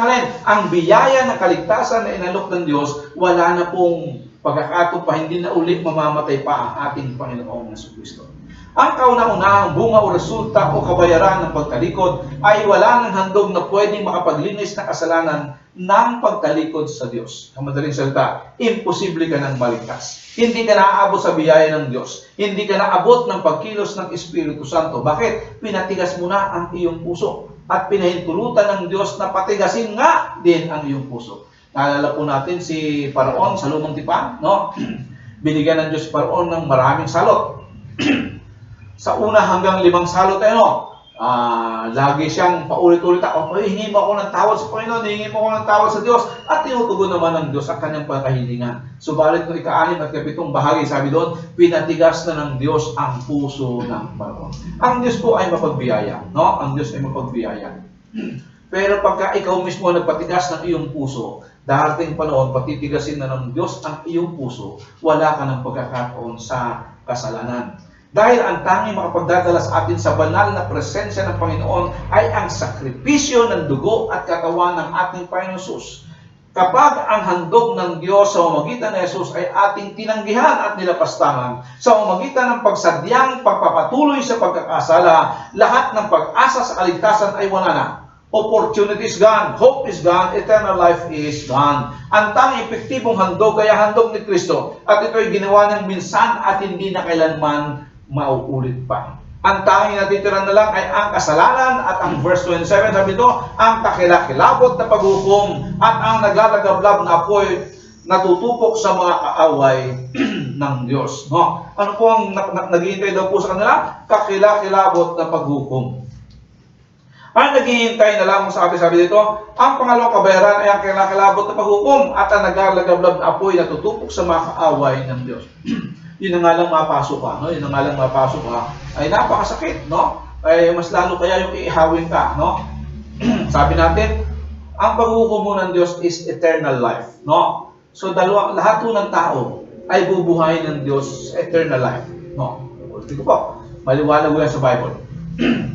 ang biyaya ng kaligtasan na inalok ng Diyos, wala na pong pagkakataon pa, hindi na ulit mamamatay pa ang ating Panginoong Jesucristo. Ang kauna-unahang bunga o resulta o kabayaran ng pagtalikod ay wala ng handog na pwedeng makapaglinis ng kasalanan ng pagtalikod sa Diyos. Ang madaling salita, imposible ka nang maligtas. Hindi ka naaabot sa biyaya ng Diyos. Hindi ka naabot ng pagkilos ng Espiritu Santo. Bakit? Pinatigas mo na ang iyong puso at pinahintulutan ng Diyos na patigasin nga din ang iyong puso. Naalala po natin si Paraon sa Lumang Tipan, no? Binigyan ng Diyos si Paraon ng maraming salot. Sa una hanggang 5 salot lagi siyang paulit-ulit, hingi mo ako ng tawad sa Panginoon, hingi mo ako ng tawad sa Diyos, at tinutugon naman ng Diyos ang kanyang pagkahilingan. Subalit no ika-6 at 7 bahagi, sabi doon, pinatigas na ng Diyos ang puso ng Paraon. Ang Diyos po ay mapagbiyaya, no? Ang Diyos ay mapagbiyaya. Pero pagka ikaw mismo nagpatigas ng iyong puso, darating panahon, patitigasin na ng Diyos ang iyong puso, wala ka ng pagkakataon sa kasalanan. Dahil ang tanging makapagdadala sa atin sa banal na presensya ng Panginoon ay ang sakripisyo ng dugo at katawan ng ating Panginoon Jesus. Kapag ang handog ng Diyos sa pamamagitan ni Jesus ay ating tinanggihan at nilapastangan, sa pamamagitan ng pagsadyang pagpapatuloy sa pagkakasala, lahat ng pag-asa sa kaligtasan ay wala na. Opportunity is gone, hope is gone, eternal life is gone. Ang tanging epektibong handog ay handog ni Kristo, at ito ay ginawa ng minsan at hindi na kailanman mauulit pa. Ang tanging natitira na lang ay ang kasalanan at ang verse 27, sabi ito, ang kakilakilabot na paghukom at ang naglalagablab na apoy natutupok sa mga kaaway ng Diyos. No? Ano po ang naghihintay daw po sa kanila? Kakilakilabot na paghukom. Ang naghihintay na lamang sa atin, sabi dito, ang pangalawang kabayaran ay ang kakilakilabot na paghukom at ang naglalagablab na apoy natutupok sa mga kaaway ng Diyos. Yun na nga lang mapasok ka, no? Yun na nga lang mapasok ka, ay napakasakit, no? Ay mas lalo kaya yung iihawin ka, no? Sabi natin, ang paghukom mo ng Diyos is eternal life, no? So lahat po ng tao ay bubuhayin ng Diyos eternal life, no? Ulitin ko po, maliwanag yan sa Bible.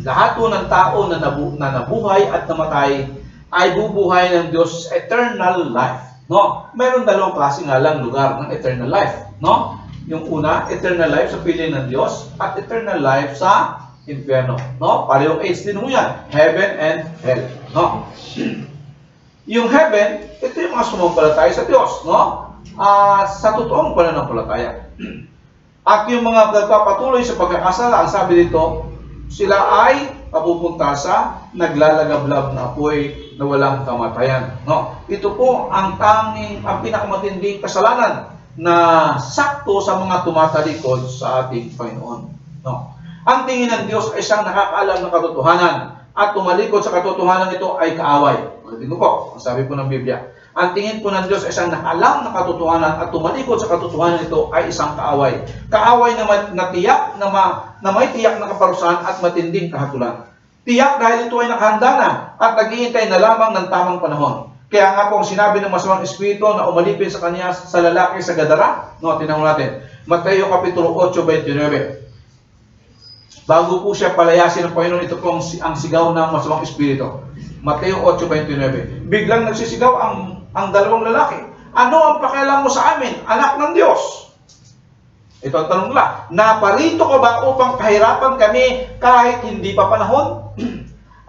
Lahat po ng tao na nabuhay at namatay ay bubuhay ng Diyos eternal life, no? Meron dalawang klase nga lang lugar ng eternal life, no? Yung una, eternal life sa piling ng Diyos at eternal life sa impyerno, no? Parehong age din mo yan, heaven and hell, no? Yung heaven, ito yung mga sumampalataya sa Diyos, no? Sa totoong pananampalataya. At yung mga nagpapatuloy sa pagkakasala, ang sabi dito, sila ay papupunta sa naglalagablab na apoy na walang kamatayan, no? Ito po ang pinakamatinding kasalanan na sakto sa mga tumatalikod sa ating Panginoon, no? Ang tingin ng Diyos ay siyang nakakaalam ng katotohanan at tumalikod sa katotohanan ito ay kaaway. Ulitin ko po, ang sabi po ng Biblia. Ang tingin po ng Diyos ay siyang nakaalam ng katotohanan at tumalikod sa katotohanan ito ay isang kaaway. Kaaway na tiyak na may tiyak na kaparusahan at matinding kahatulan. Tiyak dahil ito ay nakahanda na at naghihintay na lamang ng tamang panahon. Kaya nga po ang sinabi ng masamang espiritu na umalipin sa kanya sa lalaki sa Gadara, no, tinanong natin, Mateo Kapitulo 8:29. Bago po siya palayasin ng Panginoon, ito po ang sigaw ng masamang espiritu. Mateo 8:29. Biglang nagsisigaw ang dalawang lalaki. Ano ang pakialam mo sa amin, anak ng Diyos? Ito ang tanong nila. Naparito ka ba upang pahirapan kami kahit hindi pa panahon?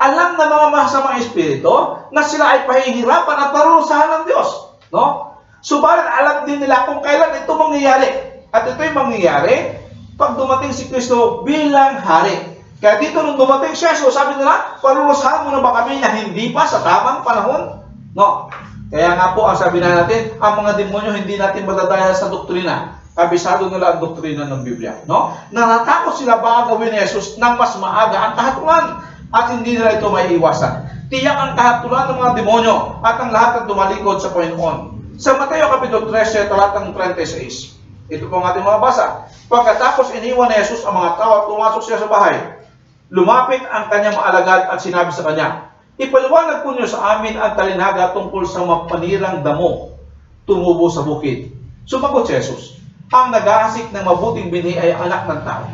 Alam ng mga masamang espiritu na sila ay pahihirapan at parusahan ng Diyos, no? Subalit alam din nila kung kailan ito mangyayari. At ito ay mangyayari pag dumating si Kristo bilang hari. Kaya dito nung dumating siya, so sabi nila, parurusahan mo na ba kami na hindi pa sa tamang panahon? No. Kaya nga po, ang sabi na natin, ang mga demonyo hindi natin madadaya sa doktrina. Kabisado nila ang doktrina ng Biblia, no? Natatakot sila baka gawin ni Jesus nang mas maaga ang kahatulan at hindi nila ito may iwasan. Tiyak ang kahatulan ng mga demonyo at ang lahat ng tumalikod sa Panginoon. Sa Mateo Kapitulo 13, talatang 36. Ito po ang ating mga basa. Pagkatapos iniwan ni Jesus ang mga tao at pumasok siya sa bahay, lumapit ang kanyang maalagad at sinabi sa kanya, Ipaliwanag po niyo sa amin ang talinaga tungkol sa mapanirang damo tumubo sa bukid. Sumagot si Jesus, ang nag-aasik ng mabuting binhi ay ang anak ng tao.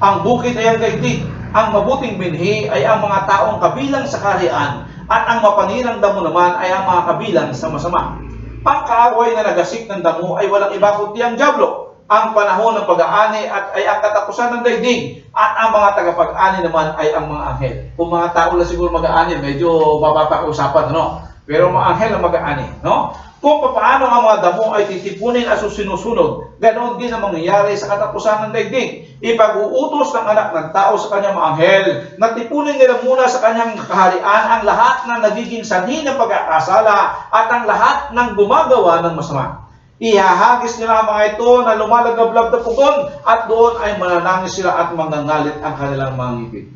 Ang bukid ay ang daigdig. Ang mabuting binhi ay ang mga taong kabilang sa kaharian, at ang mapanirang damo naman ay ang mga kabilang sa masama. Ang kaaway na nagasik ng damo ay walang iba kundi ang dyablo. Ang panahon ng pag-aani ay ang katapusan ng daigdig, at ang mga tagapag-ani naman ay ang mga anghel. Kung mga tao lang siguro mag-aani, medyo bababa usapan, no? Pero mga anghel ang mag-aani, no? Kung paano ang mga damo ay titipunin at sinusunod, ganoon din ang mangyayari sa katapusan ng daigdig. Ipag-uutos ng anak ng tao sa kanyang mga anghel na tipunin nila muna sa kanyang kaharian ang lahat ng nagiging sanhi ng pagkakasala at ang lahat ng gumagawa ng masama. Ihahagis nila ang mga ito na lumalagablab na pugon, at doon ay mananangis sila at mangangalit ang kanilang mga ngipin.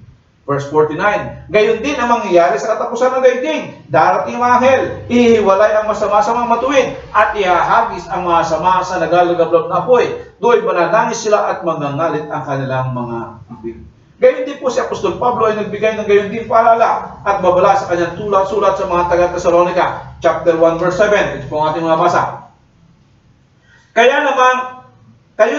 Verse 49, gayon din ang mangyayari sa katapusan ng daigdig. Darating ang mga anghel, ihiwalay ang masama sa mga matuwid, at ihahagis ang mga sama sa nagalagablab na apoy. Doon mananangis sila at mangangalit ang kanilang mga ngipin. Gayon din po si Apostol Pablo ay nagbigay ng gayon din paalala at babala sa kanyang sulat sa mga taga-Tesalonica, chapter 1, verse 7. Ito po ang ating mga basa. Kayo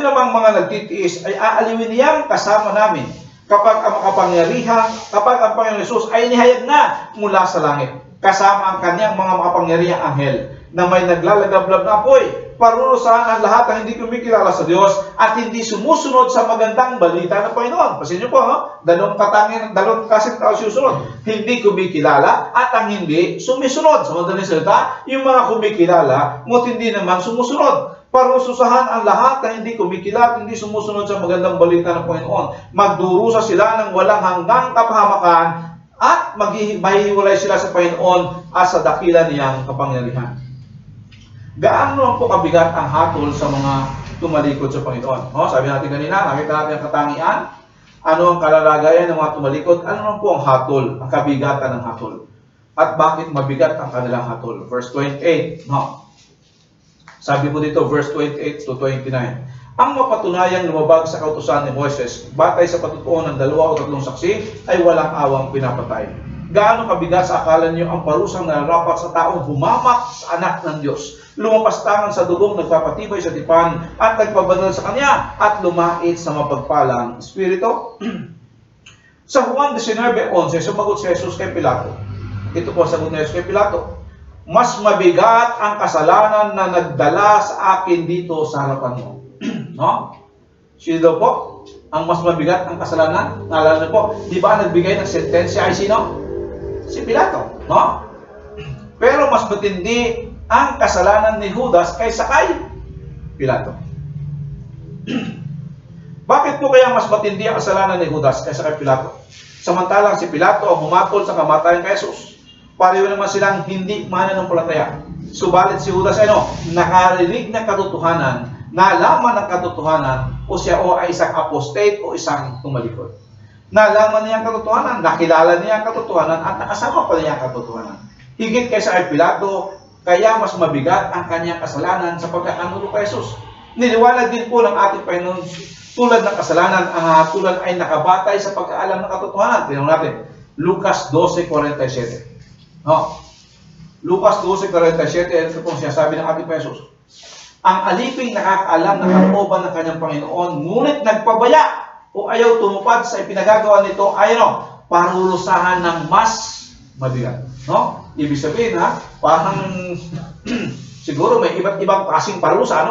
namang mga nagtitiis ay aaliwin niyang kasama namin kapag ang Panginoong Hesus ay nihayag na mula sa langit, kasama ang kanyang mga makapangyarihang anghel na may naglalagablab na apoy, parurusahan ang lahat ng hindi kumikilala sa Diyos at hindi sumusunod sa magandang balita ng Panginoon. Pasin niyo po, no? Dalawang kasing tao susunod. Hindi kumikilala at ang hindi sumusunod. Sa madaling salita, yung mga kumikilala, ngunit hindi naman sumusunod. Parususahan ang lahat na hindi kumikilala at hindi sumusunod sa magandang balita ng Panginoon. Magdurusa sila ng walang hanggang kapahamakan at mahihiwalay sila sa Panginoon at sa dakila niyang kapangyarihan. Gaano naman po kabigat ang hatol sa mga tumalikod sa Panginoon? Sabi natin kanina, nakita natin ang katangian. Ano ang kalalagayan ng mga tumalikod? Ano naman po ang hatol, ang kabigatan ng hatol? At bakit mabigat ang kanilang hatol? Verse 28, sabi po dito, verse 28 to 29. Ang mapatunayang lumabag sa kautusan ni Moises, batay sa patutuon ng 2 o 3 saksi, ay walang awang pinapatay. Gaano kabigat sa akala niyo ang parusang nararapat sa taong humamak sa anak ng Diyos, lumapastangan sa dugong nagpapatibay sa tipan, at nagpabanal sa kanya, at lumait sa mapagpalang Espiritu? Sa Juan 19:11, sumagot si Jesus kay Pilato. Ito po ang sagot ni Jesus kay Pilato. Mas mabigat ang kasalanan na nagdala sa akin dito sa harapan mo. No? Sino daw po? Ang mas mabigat ang kasalanan? Naalala niyo po, di ba nagbigay ng sentensya ay sino? Si Pilato. No? Pero mas matindi ang kasalanan ni Judas kaysa kay Pilato. Bakit po kaya mas matindi ang kasalanan ni Judas kaysa kay Pilato? Samantalang si Pilato ang humatol sa kamatayan kay Jesus. Pareho naman silang hindi mananampalataya. Subalit si Judas ay nakarinig ng katotohanan, nalaman ng katotohanan, o siya ay isang apostate o isang tumalikod. Nalaman niya ang katotohanan, nakilala niya ang katotohanan, at nakasama pa niya ang katotohanan. Higit kaysa kay Pilato, kaya mas mabigat ang kanyang kasalanan sa pagkakanulo kay Jesus. Niliwanag din po ng ating Panginoon, tulad ng kasalanan, ang hatulan ay nakabatay sa pagkaalam ng katotohanan. Tingnan natin, Lucas 12:47. Lucas 12:47, ito pong sinasabi ng ating Jesus. Ang aliping nakakaalam ng kalooban ng kanyang Panginoon, ngunit nagpabaya o ayaw tumupad sa ipinagagawa nito, ay parulusahan ng mas mabigat. Ibig sabihin, parang siguro may iba't ibang klaseng parusa,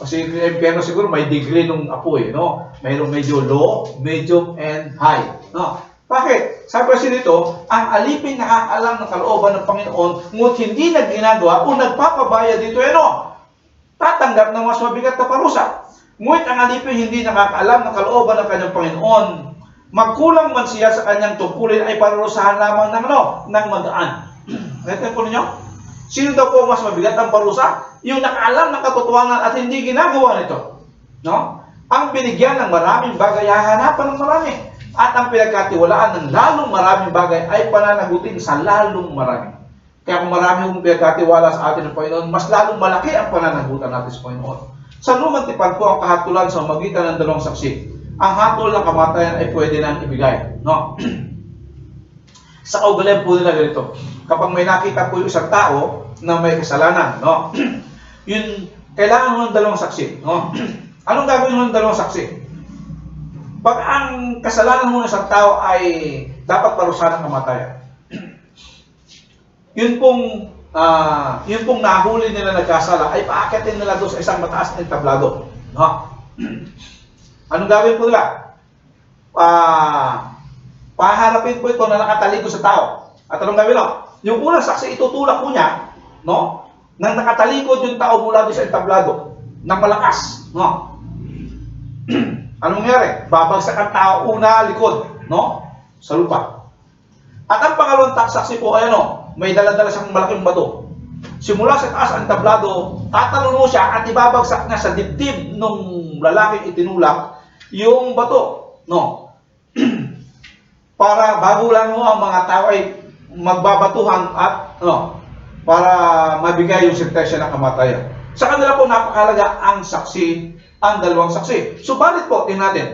kasi impyerno siguro may degree ng apoy, Mayroong medyo low, medium, and high, Bakit? Sabi kasi dito, ang alipin nakakaalam ng kalooban ng Panginoon, ngunit hindi nagginagawa o nagpapabaya dito, tatanggap ng mas mabigat na parusa. Ngunit ang alipin hindi nakakaalam ng kalooban ng kanyang Panginoon, magkulang man siya sa kanyang tungkulin, ay parurusahan lamang ng magaan. Natin po ninyo? Sino daw po mas mabigat ang parusa? Yung nakaalam ng katotohanan at hindi ginagawa nito. Ang binigyan ng maraming bagay, hahanapan ng marami. At ang pinagkatiwalaan ng lalong maraming bagay ay pananagutin sa lalong marami. Kaya kung marami kong pinagkatiwala sa atin ng Panginoon, mas lalong malaki ang pananagutan natin sa Panginoon. Sa lumang tipan po ang kahatulan sa magitan ng 2 saksi. Ang hatol ng kamatayan ay pwede nang ibigay. Sa kaugalian po nila ganito. Kapag may nakita po yung isang tao na may kasalanan, no? Yun, kailangan mo ng dalawang saksi, no? Anong gagawin mo ng dalawang saksi? Pag ang kasalanan mo ng isang tao ay dapat parusahan ng kamatayan, yun pong nahuli nila nagkasala ay paakitin nila doon sa isang mataas na entablado. No? Anong gagawin po nila? Paharapin po ito na nakatalikod sa tao. At anong gawin mo? Yung unang saksi itutulak po niya, no? Nang nakatalikod yung tao mula doon sa entablado ng malakas, no? Anong mangyari? Babagsak ang tao una, likod, no? Sa lupa. At ang pangalawang saksi po ay ano? May dala-dala siyang malaking bato. Simula sa taas ang entablado, tatalon mo siya at ibabagsak niya sa dibdib ng lalaking itinulak yung bato, no? Para bago lang mo ang mga tao ay magbabatuhan at para mabigay yung sentensya ng kamatayan. Sa kanila po napakahalaga ang saksi, ang dalawang saksi. Subalit po, tingnan natin.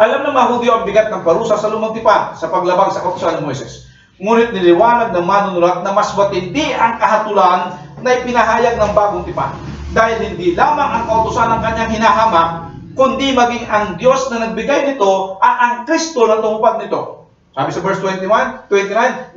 Alam ng mga Hudyo ang bigat ng parusa sa lumang tipan sa paglabag sa kautusan ng Moises. Ngunit niliwanag ng manunulat na mas matindi ang kahatulan na ipinahayag ng bagong tipan. Dahil hindi lamang ang kautusan ng kanyang hinahamak, kundi maging ang Diyos na nagbigay nito at ang Kristo na tumupad nito. Sabi sa verse 29,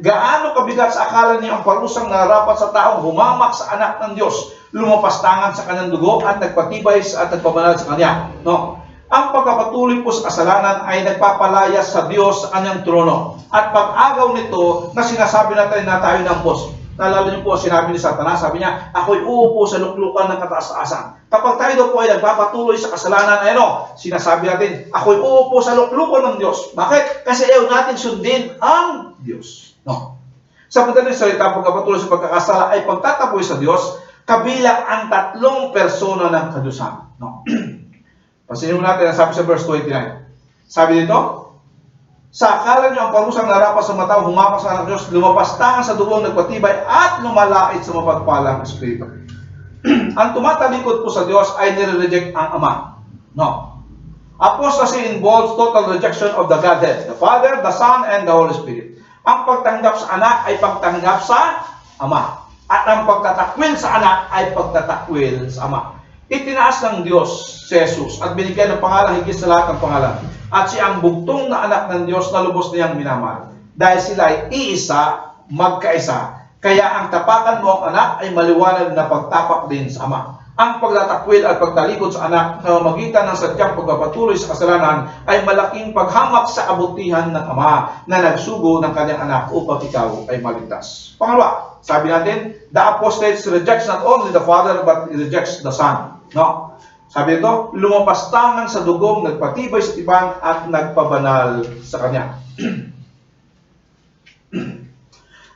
gaano kabigat sa akala niyo ang parusang nararapat sa taong humamak sa anak ng Diyos, lumapastangan sa kanyang dugo at nagpatibay at nagpabanal sa kanya. No? Ang pagkapatuloy po sa kasalanan ay nagpapalaya sa Diyos sa kanyang trono. At pag-agaw nito na sinasabi natin na tayo ng boss. Naalala niyo po, sinabi ni Satanas, sabi niya, ako'y uupo sa luklukan ng kataas-taasan. Kapag tayo daw po ay nagpapatuloy sa kasalanan, ay sinasabi natin, ako'y uupo sa luklukan ng Diyos. Bakit? Kasi ayaw natin sundin ang Diyos. No. Sa madaling salita, pagkapatuloy sa pagkakasala ay pagtatapoy sa Diyos, kabilang ang tatlong persona ng kadusan. No. Pasinin mo natin ang sabi sa verse 29. Sabi dito, sa akala niyo ang parusang narapas sa mata, humapak sa anak Diyos, lumapastangan sa dugong nagpatibay at lumalait sa mapagpalang Espiritu. Ang tumatalikod po sa Diyos ay nire-reject ang Ama. No. Apostasy involves total rejection of the Godhead, the Father, the Son, and the Holy Spirit. Ang pagtanggap sa anak ay pagtanggap sa Ama. At ang pagtatakwil sa anak ay pagtatakwil sa Ama. Itinaas ng Diyos si Jesus at binigyan ng pangalan higit sa lahat ng pangalan. At siya ang bugtong na anak ng Diyos na lubos niyang minamahal. Dahil sila ay iisa, magkaisa. Kaya ang tapakan mo ang anak ay maliwanag na pagtapak din sa Ama. Ang pagtatakwil at pagtalikod sa anak na magitan ng sadyang pagpapatuloy sa kasalanan ay malaking paghamak sa kabutihan ng Ama na nagsugo ng kanyang anak upang ikaw ay maligtas. Pangalawa, sabi natin, the apostate rejects not only the Father but rejects the Son. No? Sabi nito, lumapastangan sa dugong, nagpatibay sa tipan at nagpabanal sa kanya.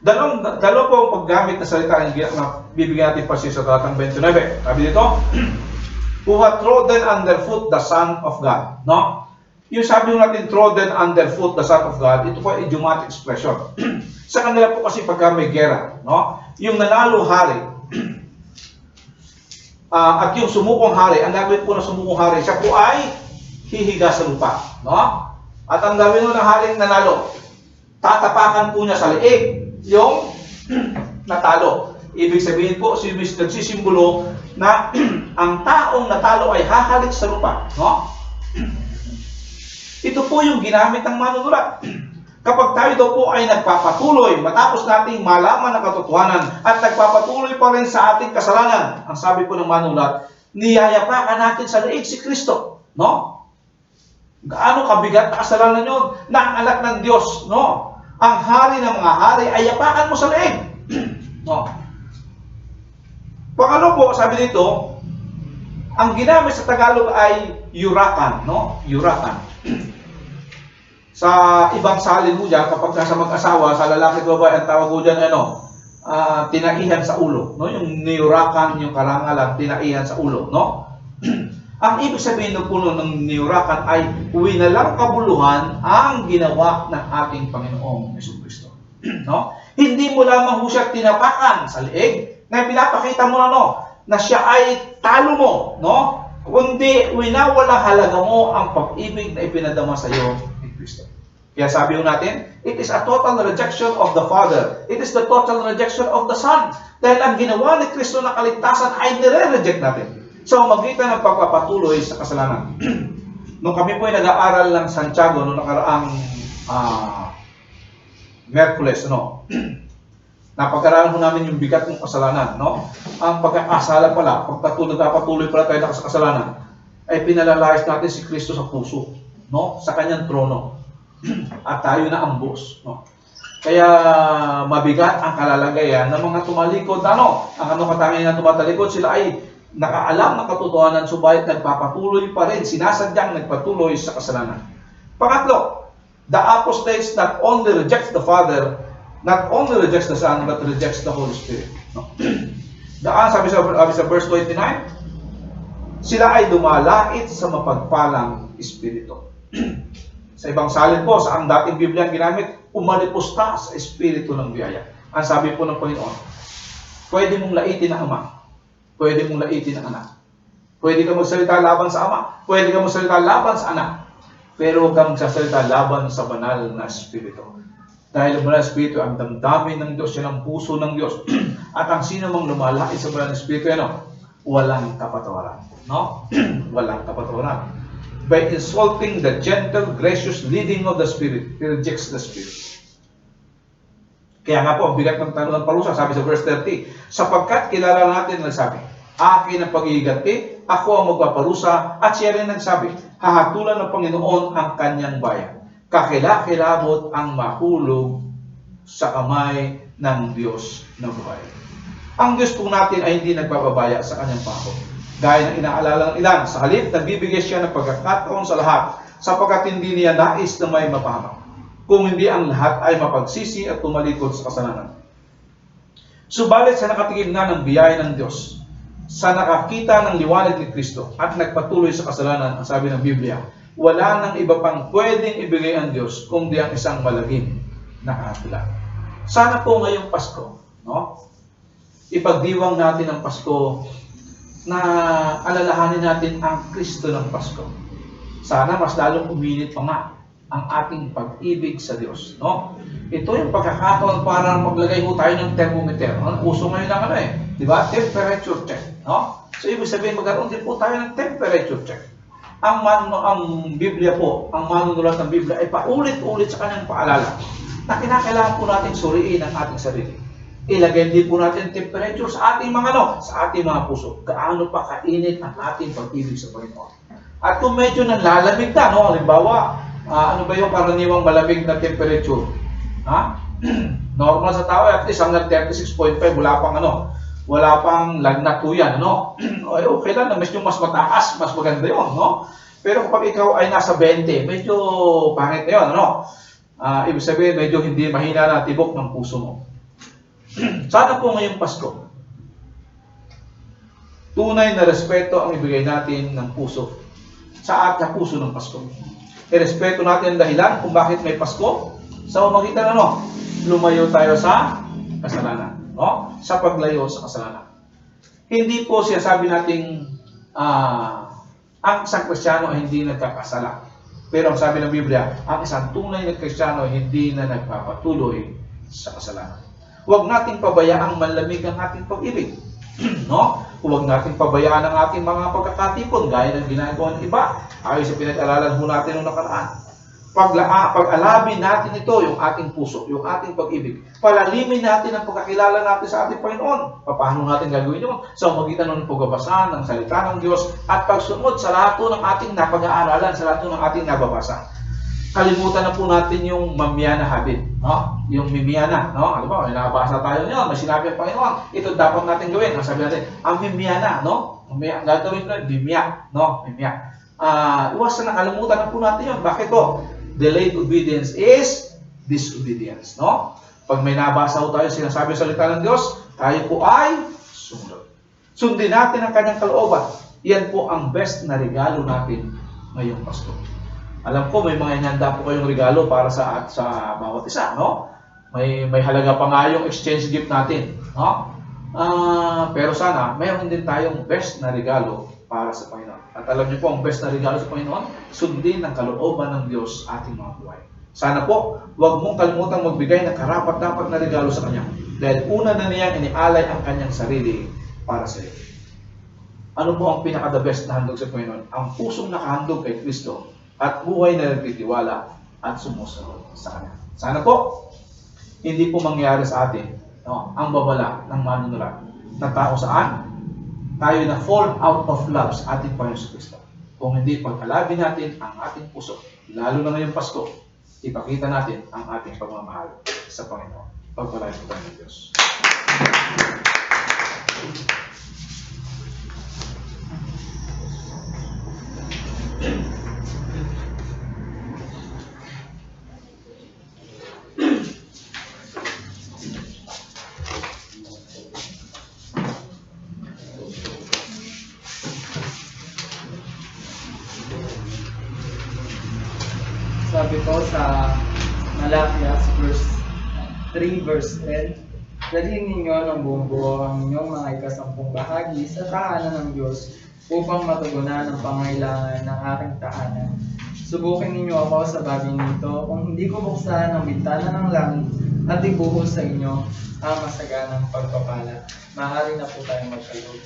Dalawa po ang paggamit na salita na bibigyan natin pa sa talatang 29. Sabi dito, who had trodden underfoot the Son of God. No? Yung sabi natin, trodden underfoot the Son of God, ito po ay idiomatic expression. Sa kanila po kasi pagka may gera, no? Yung nanalo hari, at yung sumukong hari, ang gagawin po ng sumukong hari, siya po ay hihiga sa lupa. No? At ang gawin ng haring nanalo, tatapakan po niya sa leeg yung natalo. Ibig sabihin po, nagsisimbolo na ang taong natalo ay hahalik sa lupa. No? Ito po yung ginamit ng manunulat. Kapag tayo daw po ay nagpapatuloy, matapos nating malaman ang katotohanan at nagpapatuloy pa rin sa ating kasalanan, ang sabi po ng manunulat, niyayapakan natin sa leeg si Kristo. No? Gaano kabigat na kasalanan yun na ang anak ng Diyos, no? Ang hari ng mga hari ay yapakan mo sa leeg. No? Pangalo po, sabi dito, ang ginamit sa Tagalog ay yurakan, no? Yurakan. Sa ibang salin mo dyan, kapag nasa mag-asawa, sa lalaki at babae, ang tawag ko dyan, tinaihan sa ulo. No? Yung niyurakan, yung karangalan, tinaihan sa ulo. No? Ang ibig sabihin ng puno ng niyurakan ay winalang kabuluhan ang ginawa ng ating Panginoong Jesucristo. No? Hindi mo lamang ho siya tinapakan sa leeg, na pinapakita mo na siya ay talo mo. No? Kundi winawalang halaga mo ang pag-ibig na ipinadama sa iyo ni Kristo. Kaya sabi natin, it is a total rejection of the Father. It is the total rejection of the Son. Dahil ang ginawa ni Kristo na kaligtasan ay nire-reject natin. Sa magitan ng pagpapatuloy sa kasalanan. Nung kami po ay nag-aaral ng Santiago noong nakaraang Merkules, napag-aralan namin yung bigat ng kasalanan, Ang pagkakasala pala, nagpapatuloy pala tayo sa kasalanan, ay pinalalahis natin si Kristo sa puso, Sa kanyang trono. At tayo na ang boss, Kaya mabigat ang kalalagayan ng mga tumalikod, Ang katangian na tumatalikod, sila ay nakaalam ng katotohanan, subalit nagpapatuloy pa rin, sinasadyang nagpatuloy sa kasalanan. Pangatlo, the apostates not only rejects the Father, not only rejects the Son, but rejects the Holy Spirit. Sabi sa verse 29, sila ay lumalait sa mapagpalang Espiritu. Sa ibang salin po, sa ang dating Biblia ang ginamit, umalipusta sa Espiritu ng biyaya. Ang sabi po ng Panginoon, pwede mong laitin ang Ama, pwede mong laitin ang Anak. Pwede ka magsalita laban sa Ama, pwede ka magsalita laban sa Anak, pero huwag kang magsasalita laban sa banal na Espiritu. Dahil ang banal na Espiritu, ang damdamin ng Diyos, yan ang puso ng Diyos. At ang sino mang lumalait sa banal na Espiritu, walang kapatawaran. Walang kapatawaran. By insulting the gentle, gracious leading of the Spirit, he rejects the Spirit. Kaya nga po, ang bigat ng tanong ng parusa, sabi sa verse 30, sapagkat kilala natin, nagsabi, akin ang pag-iiganti, ako ang magpaparusa, at siya rin nagsabi, hahatulan ng Panginoon ang kanyang bayan. Kakilakilabot ang mahulog sa kamay ng Diyos na buhay. Ang Diyos po natin ay hindi nagpapabaya sa kanyang pako. Gaya ng inaalala ng ilan, sa halip, nagbibigay siya ng pagkakataon sa lahat, sapagkat hindi niya nais na may mapahamak. Kung hindi ang lahat ay mapagsisi at tumalikod sa kasalanan. Subalit sa nakatingin na ng biyaya ng Diyos, sa nakakita ng liwanag ni Kristo at nagpatuloy sa kasalanan, ang sabi ng Biblia, wala nang iba pang pwedeng ibigay ang Diyos kundi ang isang malagim na kahatulan. Sana po ngayong Pasko, ipagdiwang natin ang Pasko na alalahanin natin ang Kristo ng Pasko. Sana mas lalong uminit pa nga ang ating pag-ibig sa Diyos. Ito yung pagkakataon para maglagay ho tayo ng thermometer. Uso ngayon lang diba? Temperature check. So ibig sabihin, magkaroon din po tayo ng temperature check. Ang Biblia po, ang manunulat ng Biblia ay paulit-ulit sa kanyang paalala na kinakailangan po natin suriin ang ating sarili. Ilagay din po natin temperature sa ating mga sa ating mga puso. Gaano pa kainit ang ating pag-ibig sa Panginoon. At kung medyo nanlalamig na, halimbawa, ano ba yung karaniwang malamig na temperature? Normal sa tao, at least hanggang 36.5, wala pang lagnat po yan, okay lang, medyo mas mataas, mas maganda yun, Pero kapag ikaw ay nasa 20, medyo pangit na yun, ibig sabihin, medyo hindi mahina na tibok ng puso mo. Sana po ngayong Pasko, tunay na respeto ang ibigay natin ng puso sa puso ng Pasko. Irespeto natin ang dahilan kung bakit may Pasko, sa pamamagitan lumayo tayo sa kasalanan, sa paglayo sa kasalanan. Hindi po siya sabi nating ang isang Kristiyano ay hindi nagkakasala. Pero ang sabi ng Biblia, ang isang tunay na Kristiyano ay hindi na nagpapatuloy sa kasalanan. Huwag nating pabayaang manlamig ang ating pag-ibig. Huwag nating pabayaan ang ating mga pagkakatipon gaya ng ginagawa ng iba. Ayon sa pinag-aralan natin noong nakaraan. Pag-alabin natin ito, yung ating puso, yung ating pag-ibig. Palalimin natin ang pagkakilala natin sa ating Panginoon. Paano natin gagawin yun? Sa magitan ng pagbabasa ng salita ng Diyos at pagsunod sa lahat ng ating napag-aaralan, sa lahat ng ating nababasa. Kalimutan na po natin yung mamiyana habit, yung mimiyana, Alam mo, may nabasa tayo niyon, may sinabi ang Panginoon, ito dapat natin gawin. Ang sabi natin, ang mimiyana, ang gagawin ko, mimiya, iwasan na, kalimutan na po natin yun. Bakit po? Delayed obedience is disobedience, Pag may nabasa po tayo, sinasabi sa salita ng Diyos, tayo po ay sumunod. Sundin natin ang kanyang kalooban. Yan po ang best na regalo natin ngayong Pasko. Alam ko, may mga inihanda po kayong regalo para sa bawat isa, May halaga pa nga yung exchange gift natin, pero sana, mayroon din tayong best na regalo para sa Panginoon. At alam niyo po, ang best na regalo sa Panginoon, sundin ang kalooban ng Diyos ating mga buhay. Sana po, huwag mong kalimutang magbigay ng karapat-dapat na regalo sa Kanya. Dahil una na niyang inialay ang Kanyang sarili para sa iyo. Ano po ang pinaka-the best na handog sa Panginoon? Ang pusong nakahandog kay Kristo at buhay na nagtitiwala at sumusunod sa Kanya. Sana po, hindi po mangyari sa atin ang babala ng manunulat na tao saan tayo na fall out of love sa ating Panginoon sa Kristo. Kung hindi pagkalabi natin ang ating puso, lalo na ngayong Pasko, ipakita natin ang ating pagmamahal sa Panginoon. Pagpalain po tayo ng Diyos. Sabi po sa Malakias verse 3 verse 10, dalhin ninyo ng buong buo ang inyong mga ikasampung bahagi sa tahanan ng Diyos upang matugunan ang pangailangan ng aking tahanan. Subukin ninyo ako sa bagay nito kung hindi ko buksan ang bintana ng langit at ibuhos sa inyo ang masaganang pagpapala. Maaari na po tayong magkaloob.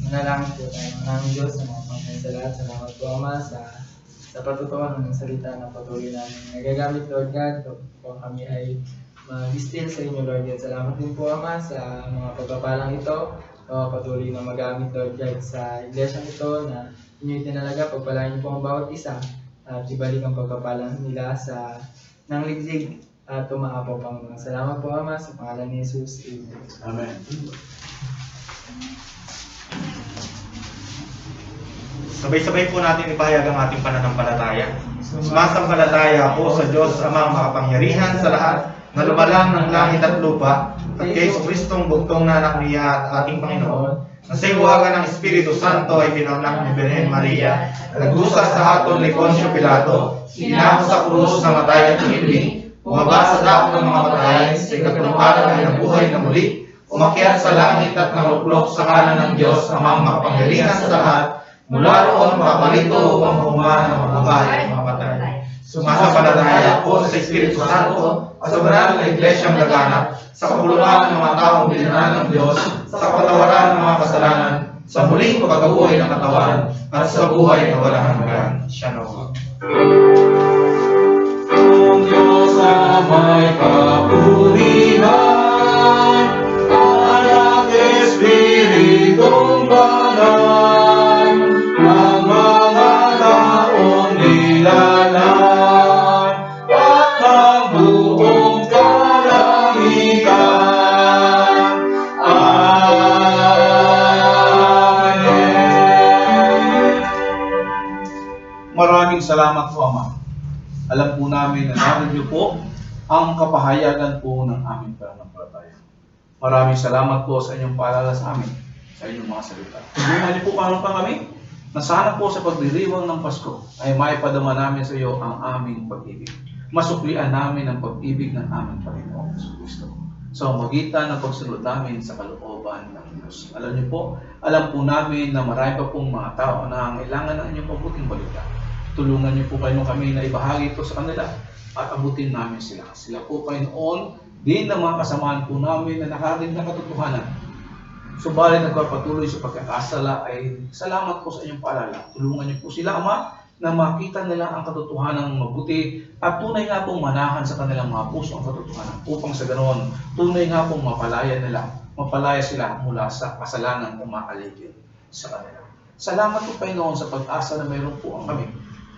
Manalangin po tayo. Maraming Diyos sa mga pangkain sa lahat. Salamat po Ama sa patutuhan ng salita na patuloy namin nagagamit, Lord God, kung kami ay mag-still sa inyo, Lord God. Salamat din po Ama sa mga pagpapalang ito, patuloy na magamit, Lord God, sa iglesia ito na inyo itinalaga. Pagpalain niyo po ang bawat isa at ibalik ang pagpapalang nila sa nang liglig at tumaapaw, Panginoon. Salamat po Ama sa pangalan ni Jesus. Amen. Amen. Sabay-sabay po natin ipahayag ang ating pananampalataya. Sumasampalataya ako sa Diyos Amang makapangyarihan sa lahat, na lumalang ng langit at lupa, at kay Kristong bugtong na anak niya at ating Panginoon, na sa iwagan ng Espiritu Santo ay pinanganak ni Birhen Maria, nagdusa sa haton ni Poncio Pilato, hinako sa krus na matay at inilibing, bumaba sa dako ng mga patay, sa ikatlong araw ay nabuhay na muli, umakyat sa langit at naluklok sa kanan ng Diyos Amang makapangyarihan sa lahat, mula roon paparito upang humaan ang mga babae at mga patay. Sumasampalataya ako sa Espiritu Santo at sa banal na iglesyang laganap, sa kapuluhan ng mga taong binanan ng Diyos, sa kapatawaran ng mga kasalanan, sa muling pagkabuhay ng katawan, at sa buhay na walang hanggan. Shalom. Ang Diyos na may kapurihan, Anak, Espiritong Banal, ang mga taong nilalang at ang buong kalangitan. Amen. Maraming salamat po, Ama. Alam po namin na namin niyo po ang kapahayagan po ng aming pananampalataya. Maraming salamat po sa inyong paalala sa amin. Ayun yung mga salita. Tingnan niyo po paano pa kami, na sana po sa pagdiriwang ng Pasko ay maipadama namin sa iyo ang aming pag-ibig. Masuklian namin ang pag-ibig ng aming Panginoong Kristo sa magitan ng pagsunod namin sa kalooban ng Diyos. Alam niyo po, alam po namin na marami pa pong mga tao na kailangan ng inyong mabuting balita. Tulungan niyo po kayo kami na ibahagi ito sa kanila at abutin namin sila. Sila po, Panginoon, din ng mga kasamaan po namin na nakarinig na katotohanan. Subalit nagpapatuloy sa pagkakasala ay salamat po sa inyong paalala. Tulungan niyo po sila, Ama, na makita nila ang katotohanan ng mabuti at tunay nga pong manahan sa kanilang mga puso ang katotohanan upang sa ganoon, tunay nga pong mapalaya sila mula sa kasalanan umakaligid sa kanila. Salamat po, Panginoon, sa pag-asa na mayroon po ang kami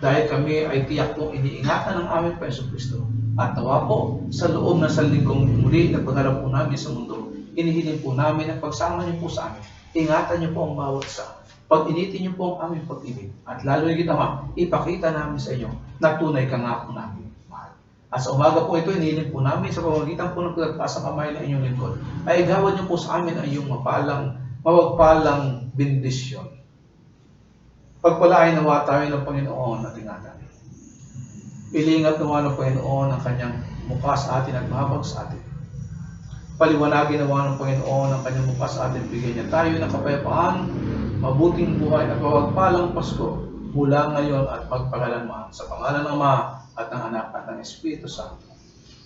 dahil kami ay tiyak pong iniingatan ng aming Panginoon Kristo. At nawa po, sa loob ng salingkong muli na pagharap po namin sa mundo, inihiling po namin ang pagsama niyo po sa amin. Ingatan niyo po ang bawat isa. Pag-initin niyo po ang aming pag-ibig. At lalo higit Ama, ipakita namin sa inyo na tunay ka nga po namin mahal. At sa umaga po ito, inihiling po namin sa pamamagitan po ng pagtaas ng kamay ng inyong lingkod, ay igawad niyo po sa amin ang iyong mawagpalang bendisyon. Pagpalain nawa tayo ng Panginoon at ingatan. Ilingat nawa ng Panginoon ang kanyang mukha sa atin at mahabag sa atin. Paliwanagin nawa ng Panginoon ang kanyang mukha sa atin. Bigyan niya tayo ng kapayapaan, mabuting buhay at mawagpalang Pasko mula ngayon at magpakailanman sa pangalan ng Ama at ng Anak at ng Espiritu Santo.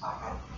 Amen.